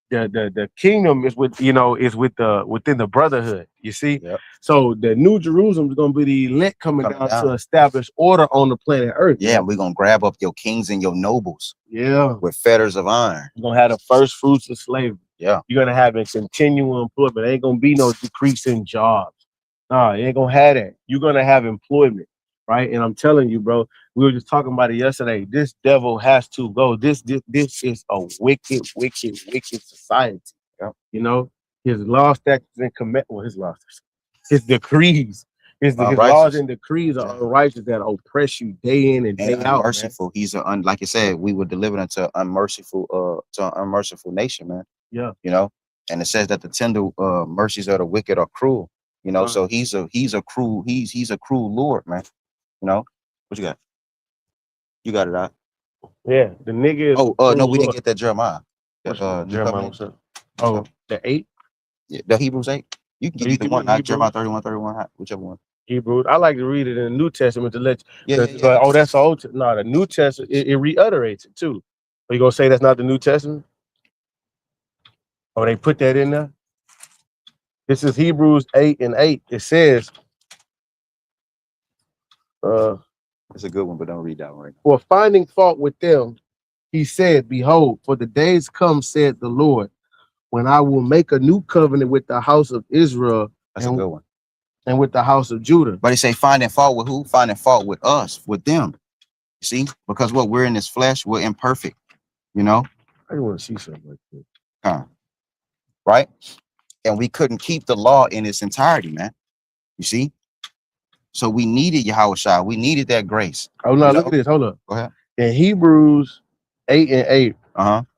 Speaker 1: the kingdom is within the brotherhood. You see, so the New Jerusalem is going to be the elect coming down to establish order on the planet Earth.
Speaker 2: Yeah, we're gonna grab up your kings and your nobles.
Speaker 1: Yeah,
Speaker 2: with fetters of iron.
Speaker 1: You're gonna have the first fruits of slavery.
Speaker 2: Yeah,
Speaker 1: you're gonna have a continual employment. Ain't gonna be no decrease in jobs. Nah, you ain't gonna have that. You're gonna have employment, right? And I'm telling you, bro. We were just talking about it yesterday. This devil has to go. This is a wicked society.
Speaker 2: Yeah.
Speaker 1: You know, his law, statutes, and his decrees, his laws and decrees are unrighteous that oppress you day in and day out.
Speaker 2: Unmerciful. He's like I said, we were delivered unto unmerciful nation, man.
Speaker 1: Yeah.
Speaker 2: You know, and it says that the tender mercies of the wicked are cruel. You know, so he's a cruel Lord, man. You know, what you got? You got it out.
Speaker 1: Yeah, the nigga.
Speaker 2: No, we didn't get that Jeremiah.
Speaker 1: Jeremiah. Oh, the 8.
Speaker 2: Yeah, the Hebrews 8. You can get either one, not Jeremiah 31, whichever one.
Speaker 1: Hebrews. I like to read it in the New Testament to let you.
Speaker 2: Yeah.
Speaker 1: Oh, that's old. No, the New Testament it reiterates it too. Are you gonna say that's not the New Testament? Oh, they put that in there. This is Hebrews 8:8. It says,
Speaker 2: It's a good one, but don't read that one right now.
Speaker 1: For finding fault with them, he said, behold, for the days come, said the Lord, when I will make a new covenant with the house of Israel
Speaker 2: That's a good one.
Speaker 1: and with the house of Judah.
Speaker 2: But he say finding fault with who? Finding fault with us, with them. You see, because what we're in this flesh, we're imperfect. You know,
Speaker 1: I want to see something like this.
Speaker 2: Right? And we couldn't keep the law in its entirety, man. You see? So we needed Yahushua. We needed that grace.
Speaker 1: Oh no, look at this. Hold up.
Speaker 2: Go ahead.
Speaker 1: In Hebrews 8:8,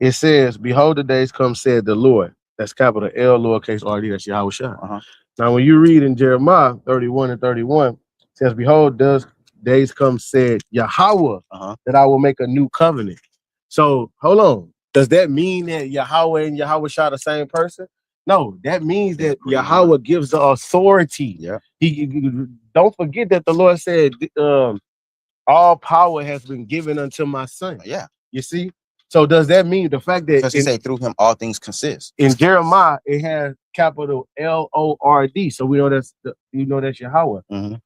Speaker 1: it says, behold, the days come, said the Lord. That's capital L, lowercase R-D, that's Yahushua. Now, when you read in Jeremiah 31:31, it says, behold, those days come, said Yahweh, that I will make a new covenant. So, hold on. Does that mean that Yahweh and Yahushua the same person? No, that means that Yahweh gives the authority.
Speaker 2: Yeah.
Speaker 1: He don't forget that the Lord said, all power has been given unto my son.
Speaker 2: Yeah.
Speaker 1: You see? So does that mean the fact that
Speaker 2: he say through him all things consist?
Speaker 1: In Jeremiah, it has capital Lord. So we know that's that's Yahweh.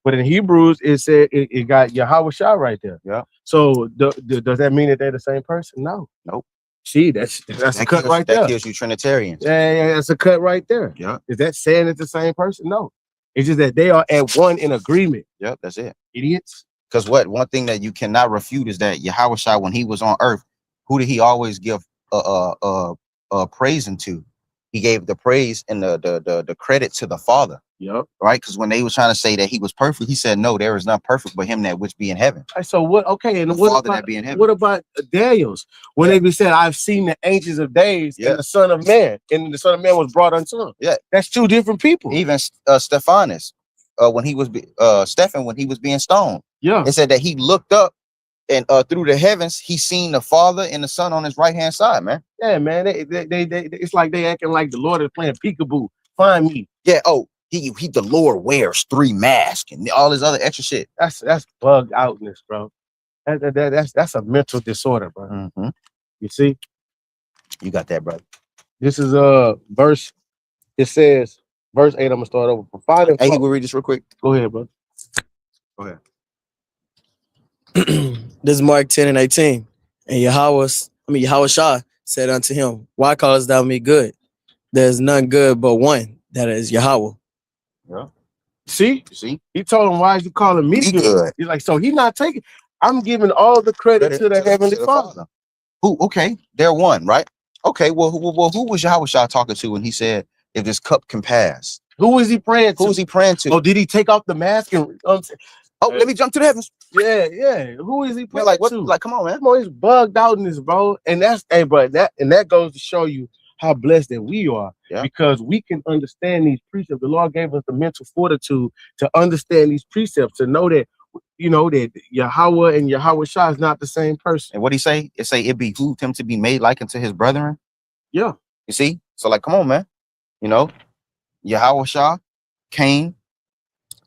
Speaker 1: But in Hebrews, it said it got Yahushua right there.
Speaker 2: Yeah.
Speaker 1: So does that mean that they're the same person? No.
Speaker 2: Nope.
Speaker 1: See, that's a cut right there.
Speaker 2: That kills you Trinitarians.
Speaker 1: Yeah, that's a cut right there.
Speaker 2: Yeah.
Speaker 1: Is that saying it's the same person? No. It's just that they are at one in agreement.
Speaker 2: Yep, that's it.
Speaker 1: Idiots.
Speaker 2: Because one thing that you cannot refute is that Yahushua, when he was on earth, who did he always give praising to? He gave the praise and the credit to the Father.
Speaker 1: Yep.
Speaker 2: Right? Because when they was trying to say that he was perfect, he said, no, there is none perfect but him that which be in heaven.
Speaker 1: So what? Okay, and
Speaker 2: what about that be in heaven?
Speaker 1: What about Daniel's? When they be said, I've seen the ancients of days and the Son of Man, and the Son of Man was brought unto him.
Speaker 2: Yeah,
Speaker 1: that's two different people.
Speaker 2: Even Stephanus, when he was Stephen, when he was being stoned, it said that he looked up and through the heavens, he seen the Father and the Son on his right hand side, man.
Speaker 1: Yeah, man. They it's like they acting like the Lord is playing peekaboo. Find me.
Speaker 2: Yeah. Oh, he the Lord wears 3 masks and all this other extra shit.
Speaker 1: That's bugged outness, bro. That's a mental disorder, bro. You see,
Speaker 2: you got that, brother.
Speaker 1: This is verse. It says verse 8. I'm gonna start over.
Speaker 2: Hey, we'll read this real quick.
Speaker 1: Go ahead, bro.
Speaker 2: Go ahead.
Speaker 3: This is Mark 10:18. And Yahushua said unto him, why callest thou me good? There is none good but one, that is Yahweh.
Speaker 2: Yeah.
Speaker 1: See?
Speaker 2: See?
Speaker 1: He told him, why is he calling me good? He's like, so he's not taking, I'm giving all the credit to the Heavenly Father.
Speaker 2: Who? Okay, they're one, right? Okay, well, who was Yahushua talking to when he said, if this cup can pass?
Speaker 1: Who was he praying to?
Speaker 2: Who was he praying to?
Speaker 1: Oh, did he take off the mask and
Speaker 2: let me jump to the heavens.
Speaker 1: Yeah. Who is he praying to?
Speaker 2: Like, come on, man.
Speaker 1: Come on, he's bugged out in this, bro. And that's that goes to show you how blessed that we are, because we can understand these precepts. The Lord gave us the mental fortitude to understand these precepts, to know that that Yahweh and Yahushua is not the same person.
Speaker 2: And what he say? It say it behooved him to be made like unto his brethren.
Speaker 1: Yeah.
Speaker 2: You see? So like, come on, man. Yahushua came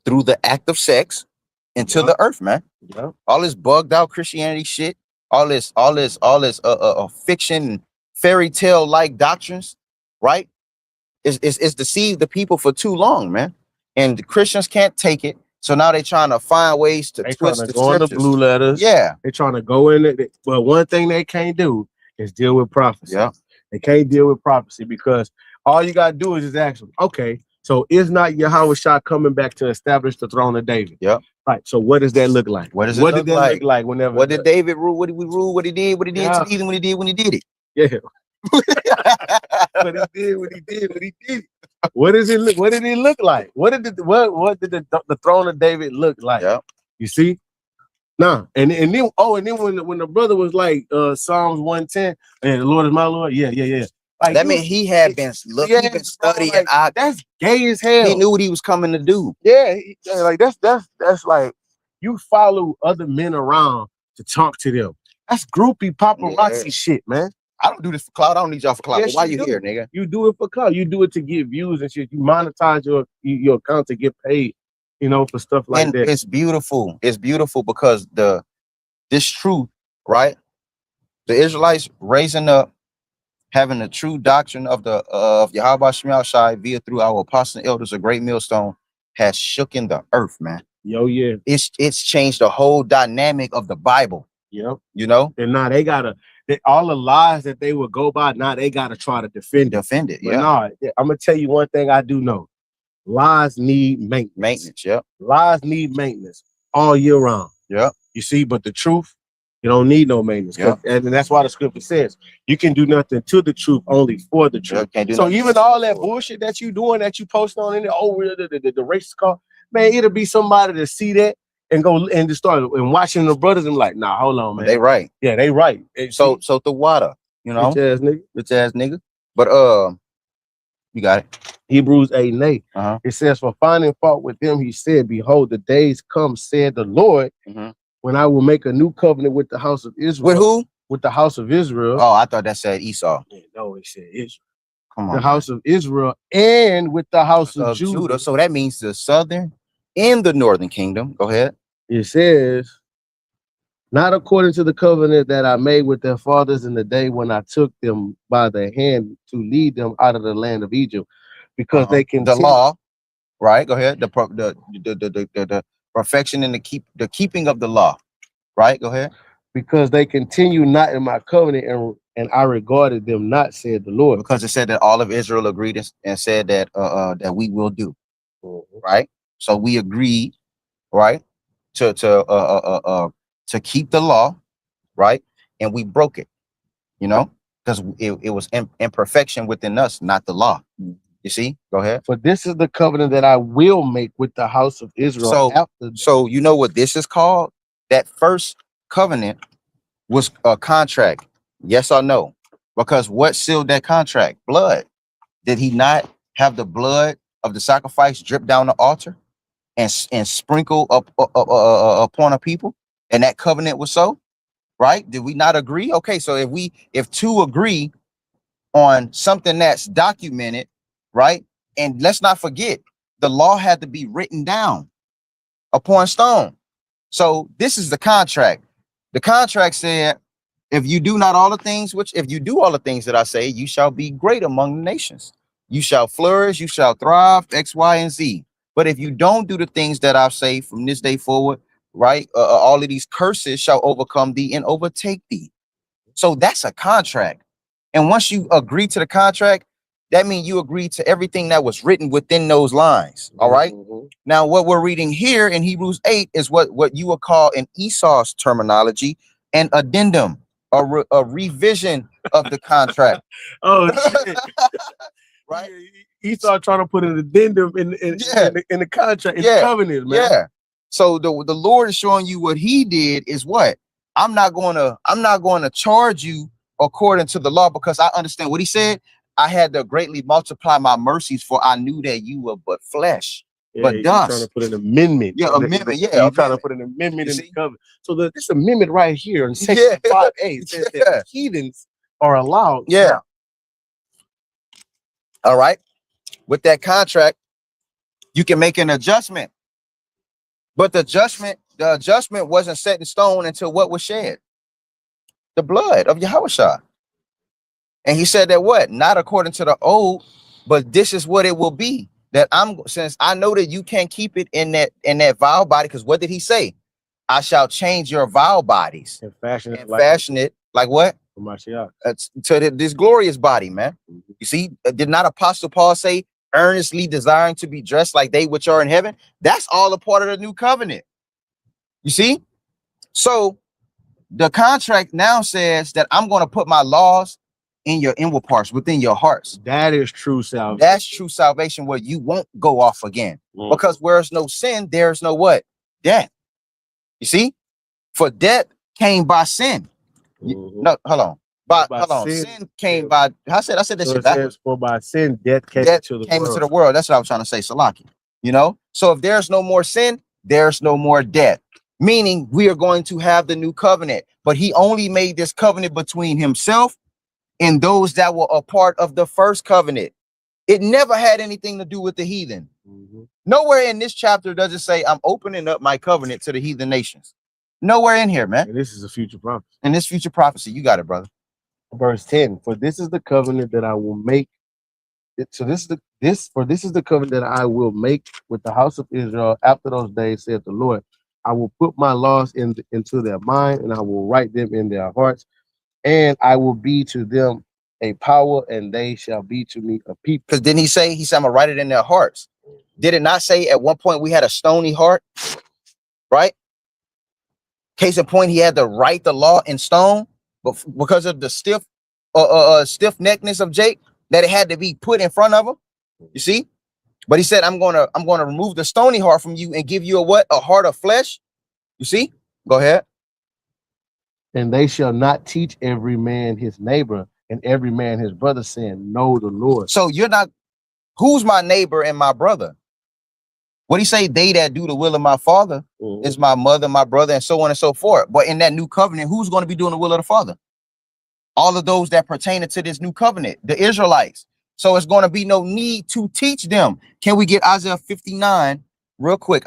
Speaker 2: through the act of sex into the earth, man.
Speaker 1: Yeah.
Speaker 2: All this bugged out Christianity shit, all this fiction, fairy tale like doctrines, right? It's deceived the people for too long, man. And the Christians can't take it. So now they're trying to find ways to twist the
Speaker 1: go in the blue letters.
Speaker 2: Yeah.
Speaker 1: They're trying to go in it. But one thing they can't do is deal with prophecy.
Speaker 2: Yeah.
Speaker 1: They can't deal with prophecy because all you gotta do is just ask them, okay, so is not Yahushua coming back to establish the throne of David?
Speaker 2: Yeah.
Speaker 1: Right. So what does that look like?
Speaker 2: What did
Speaker 1: that look like whenever?
Speaker 2: What did David rule? What did we rule? What he did? What he did to Eden? What he did when he did it?
Speaker 1: Yeah. What he did? What he did? What he did? What does it look? What did it look like? What did the throne of David look like?
Speaker 2: Yeah.
Speaker 1: You see? Nah. And then when the brother was like Psalms 110, and the Lord is my Lord. Yeah. Like,
Speaker 2: that meant he had been looking, been studying.
Speaker 1: Like, that's gay as hell.
Speaker 2: He knew what he was coming to do.
Speaker 1: Yeah, like that's like you follow other men around to talk to them. That's groupie paparazzi shit, man.
Speaker 2: I don't do this for clout. I don't need y'all for clout.
Speaker 1: Yes,
Speaker 2: why you here, nigga?
Speaker 1: You do it for clout. You do it to get views and shit. You monetize your account to get paid, for stuff like that.
Speaker 2: It's beautiful. It's beautiful because this truth, right? The Israelites raising up, having the true doctrine of Yahweh Shai via through our apostles and elders, a great millstone, has shooken the earth, man.
Speaker 1: Yo, yeah.
Speaker 2: It's changed the whole dynamic of the Bible.
Speaker 1: Yep.
Speaker 2: You know,
Speaker 1: And now they gotta all the lies that they would go by. Now they gotta try to defend it.
Speaker 2: defend it.
Speaker 1: But
Speaker 2: Yeah,
Speaker 1: nah, I'm gonna tell you one thing I do know: lies need maintenance.
Speaker 2: maintenance. Yep.
Speaker 1: Lies need maintenance all year round.
Speaker 2: Yep.
Speaker 1: You see, but the truth, you don't need no maintenance.
Speaker 2: Yeah.
Speaker 1: And that's why the scripture says you can do nothing to the truth, only for the truth.
Speaker 2: Can't do
Speaker 1: So
Speaker 2: nothing
Speaker 1: even all that bullshit that you doing, that you post on in the racist car, man, it'll be somebody to see that and go and just start and watching the brothers and like, nah, hold on, man.
Speaker 2: They right.
Speaker 1: Yeah, they right. And
Speaker 2: So the water, you know,
Speaker 1: bitch ass nigga.
Speaker 2: bitch ass nigga. But you got it.
Speaker 1: Hebrews 8:8.
Speaker 2: Uh-huh.
Speaker 1: It says, for finding fault with them, he said, behold, the days come, said the Lord, when I will make a new covenant with the house of Israel.
Speaker 2: With who?
Speaker 1: With the house of Israel.
Speaker 2: Oh, I thought that said Esau.
Speaker 1: Yeah, no, it said Israel.
Speaker 2: Come on,
Speaker 1: The house of Israel and with the house of
Speaker 2: Judah.
Speaker 1: Judah.
Speaker 2: So that means the southern and the northern kingdom. Go ahead.
Speaker 1: It says, not according to the covenant that I made with their fathers in the day when I took them by the hand to lead them out of the land of Egypt, because they can
Speaker 2: the law, right? Go ahead. The perfection and the keeping of the law, right? Go ahead.
Speaker 1: Because they continue not in my covenant, and I regarded them not, said the Lord.
Speaker 2: Because it said that all of Israel agreed and said that that we will do, right? So we agreed, right, to keep the law, right, and we broke it, you know, because it was imperfection within us, not the law. You see? Go ahead.
Speaker 1: For this is the covenant that I will make with the house of Israel.
Speaker 2: So you know what this is called? That first covenant was a contract. Yes or no? Because what sealed that contract? Blood. Did he not have the blood of the sacrifice drip down the altar and sprinkle up upon a people? And that covenant was so, right? Did we not agree? Okay, so if two agree on something that's documented, right? And let's not forget, the law had to be written down upon stone. So this is the contract. The contract said, if you do not all the things if you do all the things that I say, you shall be great among the nations. You shall flourish, you shall thrive, X, Y, and Z. But if you don't do the things that I say from this day forward, right, all of these curses shall overcome thee and overtake thee. So that's a contract. And once you agree to the contract, that means you agree to everything that was written within those lines. All right. Now, what we're reading here in Hebrews 8 is what you would call in Esau's terminology an addendum, a revision of the contract.
Speaker 1: Oh, shit.
Speaker 2: Right.
Speaker 1: Esau trying to put an addendum in the contract, in the covenant, man.
Speaker 2: Yeah. So the Lord is showing you what he did is what? I'm not going to charge you according to the law, because I understand what he said. I had to greatly multiply my mercies, for I knew that you were but flesh, but dust.
Speaker 1: Trying to put an amendment.
Speaker 2: Yeah, amendment.
Speaker 1: You're trying to put an amendment in the covenant. So this amendment right here in section 5A says that the heathens are allowed.
Speaker 2: Yeah. All right. With that contract, you can make an adjustment. But the adjustment wasn't set in stone until what was shed? The blood of Yahushua. And he said that what? Not according to the old, but this is what it will be. That since I know that you can't keep it in that vile body, because what did he say? I shall change your vile bodies
Speaker 1: and fashion
Speaker 2: it like what? To this glorious body, man. You see, did not Apostle Paul say, earnestly desiring to be dressed like they which are in heaven? That's all a part of the new covenant. You see? So the contract now says that I'm going to put my laws in your inward parts, within your hearts.
Speaker 1: That is true salvation.
Speaker 2: That's true salvation, where you won't go off again. Because where there's no sin, there's no what? Death. You see? For death came by sin. No, hold on. Sin came by. I said that shit backwards.
Speaker 1: For by sin, death came into the
Speaker 2: world. That's what I was trying to say, Salaki. You know? So if there's no more sin, there's no more death. Meaning we are going to have the new covenant. But he only made this covenant between himself and those that were a part of the first covenant. It never had anything to do with the heathen. Nowhere in this chapter does it say I'm opening up my covenant to the heathen nations. Nowhere in here, man.
Speaker 1: And this is a future prophecy.
Speaker 2: And this future prophecy, you got it, brother.
Speaker 1: Verse 10, for this is the covenant that I will make So this is the covenant that I will make with the house of Israel after those days, saith the Lord. I will put my laws into their mind, and I will write them in their hearts, and I will be to them a power, and they shall be to me a people.
Speaker 2: Because didn't he said, I'm gonna write it in their hearts? Did it not say at one point we had a stony heart? Right? Case in point, he had to write the law in stone, but because of the stiff neckedness of Jake, that it had to be put in front of him. You see? But he said, I'm gonna remove the stony heart from you and give you a heart of flesh. You see? Go ahead.
Speaker 1: And they shall not teach every man his neighbor and every man his brother, saying, know the Lord.
Speaker 2: So you're not, who's my neighbor and my brother? What do you say? They that do the will of my father is my mother, my brother, and so on and so forth. But in that new covenant, who's going to be doing the will of the Father? All of those that pertain to this new covenant, the Israelites. So it's going to be no need to teach them. Can we get Isaiah 59 real quick?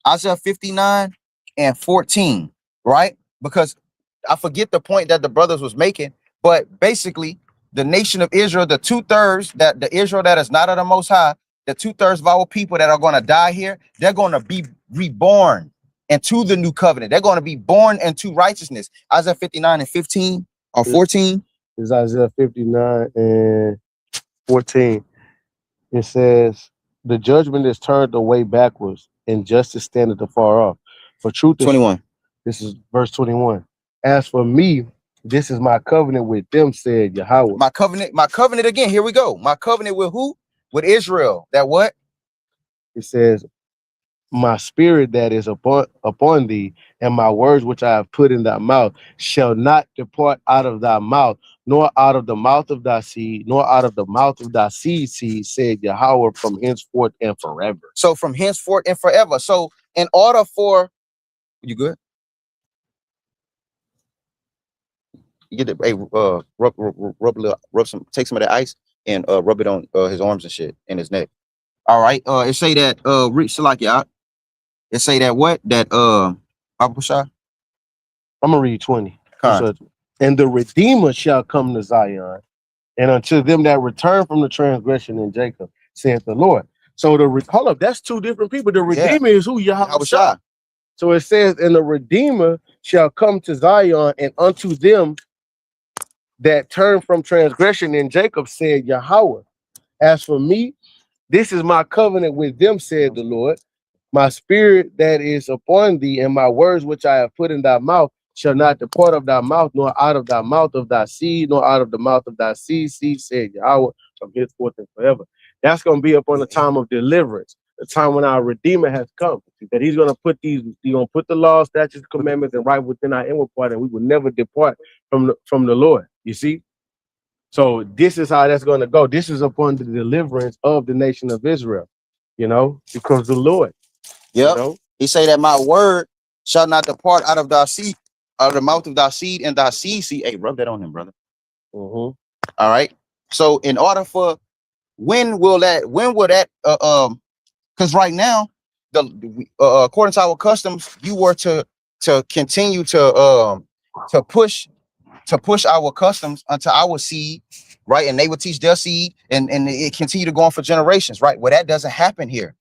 Speaker 2: Isaiah 59 and 14, right? Because I forget the point that the brothers was making, but basically the nation of Israel, the 2/3 that the Israel that is not of the Most High, the 2/3 of our people that are going to die here, they're going to be reborn into the new covenant. They're going to be born into righteousness. Isaiah 59 and 15 or 14
Speaker 1: is Isaiah 59 and 14. It says, the judgment is turned away backwards, and justice standeth afar off. For truth is
Speaker 2: 21.
Speaker 1: This is verse 21. As for me, this is my covenant with them, said Yahweh.
Speaker 2: My covenant again. Here we go. My covenant with who? With Israel. That what?
Speaker 1: It says, my spirit that is upon thee, and my words which I have put in thy mouth shall not depart out of thy mouth, nor out of the mouth of thy seed, nor out of the mouth of thy seed, said Yahweh, from henceforth and forever.
Speaker 2: So from henceforth and forever. So in order for, you good? You get the, hey, rub some, take some of that ice and rub it on his arms and shit and his neck. All right. It say that it say that what? That Abu Shah?
Speaker 1: I'm gonna read 20. And the Redeemer shall come to Zion, and unto them that return from the transgression in Jacob, saith the Lord. So hold up, that's two different people. The Redeemer is who? Yahweh Shah. So it says, and the Redeemer shall come to Zion, and unto them that turn from transgression in Jacob, said Yahweh. As for me, this is my covenant with them, said the Lord. My spirit that is upon thee, and my words which I have put in thy mouth shall not depart of thy mouth, nor out of thy mouth of thy seed, nor out of the mouth of thy seed, said Yahweh, from henceforth and forever. That's going to be upon the time of deliverance, the time when our Redeemer has come, that he's going to put he's going to put the laws, statutes, commandments, and right within our inward part, and we will never depart from the Lord. You see? So this is how that's going to go. This is upon the deliverance of the nation of Israel, because the Lord.
Speaker 2: Yeah. He say that my word shall not depart out of thy seed, out of the mouth of thy seed and thy seed. Hey, rub that on him, brother. All right. So in order for when will that because right now according to our customs, you were to continue to push our customs unto our seed, right? And they would teach their seed and it continue to go on for generations, right? Well, that doesn't happen here.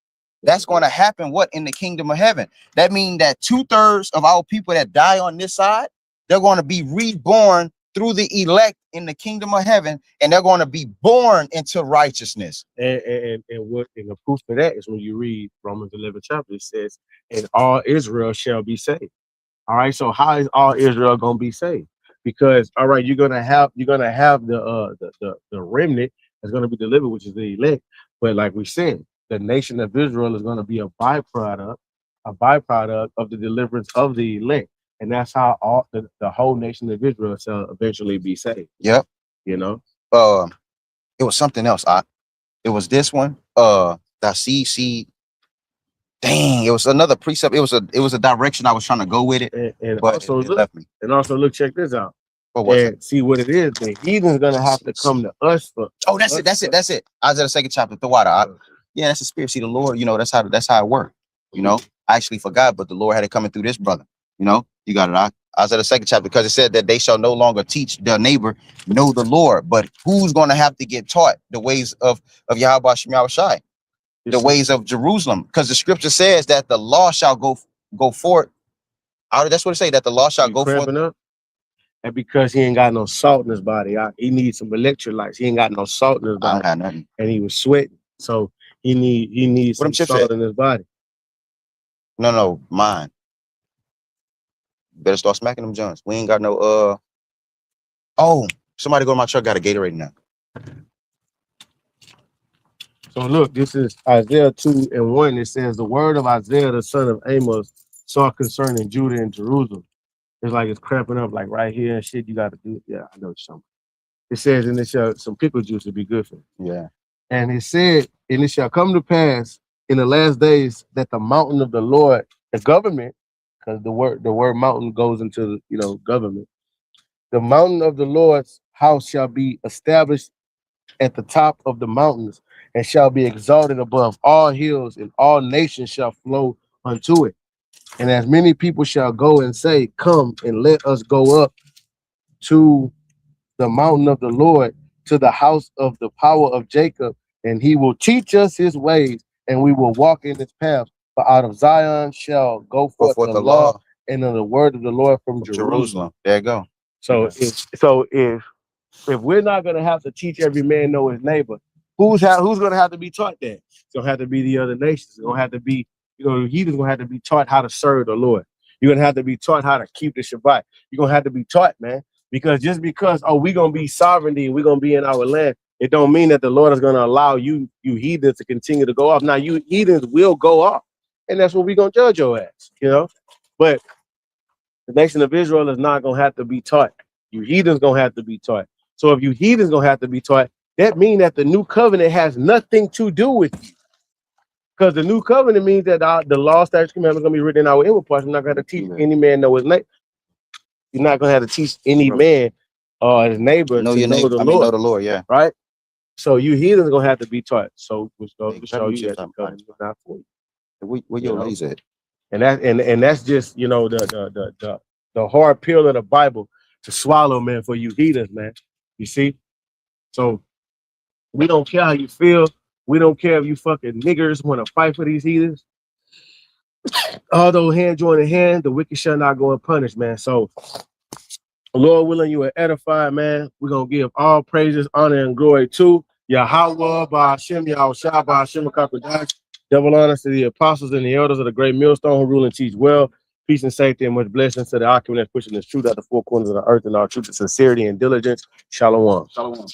Speaker 2: That's going to happen what? In the kingdom of heaven. That means that 2/3 of our people that die on this side, they're going to be reborn through the elect in the kingdom of heaven, and they're going to be born into righteousness.
Speaker 1: And the proof of that is when you read Romans 11 chapter, it says, and all Israel shall be saved. All right. So how is all Israel going to be saved? Because all right, you're gonna have the remnant that's going to be delivered, which is the elect. But like we said, the nation of Israel is going to be a byproduct of the deliverance of the elect. And that's how all the whole nation of Israel shall eventually be saved.
Speaker 2: Yep.
Speaker 1: It
Speaker 2: was something else. It was this one. Thy seed. Dang, it was another precept. It was a direction I was trying to go with it.
Speaker 1: And
Speaker 2: but
Speaker 1: also
Speaker 2: it left me.
Speaker 1: And also look, check this out.
Speaker 2: And
Speaker 1: see what it is. The heathen's gonna have to come to us for.
Speaker 2: Oh, that's it. Isaiah the 2nd chapter, the water. Yeah, that's the spirit. See, the Lord, that's how it worked. I actually forgot, but the Lord had it coming through this brother. You got it. Isaiah the 2nd chapter, because it said that they shall no longer teach their neighbor, know the Lord. But who's going to have to get taught the ways of Yahweh Shem Yahushai, the ways of Jerusalem? Because the scripture says that the law shall go forth. That's what it say, that the law shall go forth.
Speaker 1: Up. And because he ain't got no salt in his body, he needs some electrolytes. He ain't got no salt in his body.
Speaker 2: I don't got nothing.
Speaker 1: And he was sweating. So he needs some salt in his body.
Speaker 2: No, mine. Better start smacking them joints. We ain't got no oh, somebody go to my truck, got a Gatorade now.
Speaker 1: So look, this is Isaiah 2:1. It says, the word of Isaiah the son of Amos saw concerning Judah and Jerusalem. It's like it's cramping up like right here and shit. You got to do it. Yeah, I know something. It says, and it shall some pickle juice would be good for you.
Speaker 2: Yeah.
Speaker 1: And it said, and it shall come to pass in the last days that the mountain of the Lord, the government, because the word mountain goes into government. The mountain of the Lord's house shall be established at the top of the mountains and shall be exalted above all hills, and all nations shall flow unto it. And as many people shall go and say, come and let us go up to the mountain of the Lord, to the house of the power of Jacob, and he will teach us his ways, and we will walk in his paths. For out of Zion shall go forth the law and the word of the Lord from Jerusalem.
Speaker 2: There you go.
Speaker 1: So if we're not gonna have to teach every man know his neighbor, who's gonna have to be taught that? It's gonna have to be the other nations. It's gonna have to be, he's gonna have to be taught how to serve the Lord. You're gonna have to be taught how to keep the Shabbat. You're gonna have to be taught, man. Because just because we're gonna be sovereignty and we're gonna be in our land, it don't mean that the Lord is gonna allow you heathens to continue to go off. Now you heathens will go off, and that's what we're gonna judge your ass, But the nation of Israel is not gonna have to be taught. You heathens gonna have to be taught. So if you heathens gonna have to be taught, that means that the new covenant has nothing to do with you. Because the new covenant means that the law, statutes, commandments are gonna be written in our inward parts. We're not gonna have to teach any man know his neighbor. You're not gonna have to teach any man or his neighbor
Speaker 2: know
Speaker 1: to know the Lord,
Speaker 2: yeah.
Speaker 1: Right? So you heathens gonna have to be taught. So which goes to show you that the covenant is not for you.
Speaker 2: Where your lays at?
Speaker 1: And that's just the hard pill of the Bible to swallow, man, for you heathens, man. You see? So we don't care how you feel. We don't care if you fucking niggers want to fight for these heathens. Although hand joining hand, the wicked shall not go unpunished, man. So Lord willing, you are edified, man. We're gonna give all praises, honor, and glory to Yahweh, Ba'ashem, Yahushua, Ba'ashem, Kakodash. Double honors to the apostles and the elders of the great millstone who rule and teach well. Peace and safety and much blessings to the occupant that's pushing this truth out the four corners of the earth, and our truth of sincerity and diligence. Shalom.
Speaker 2: Shalom.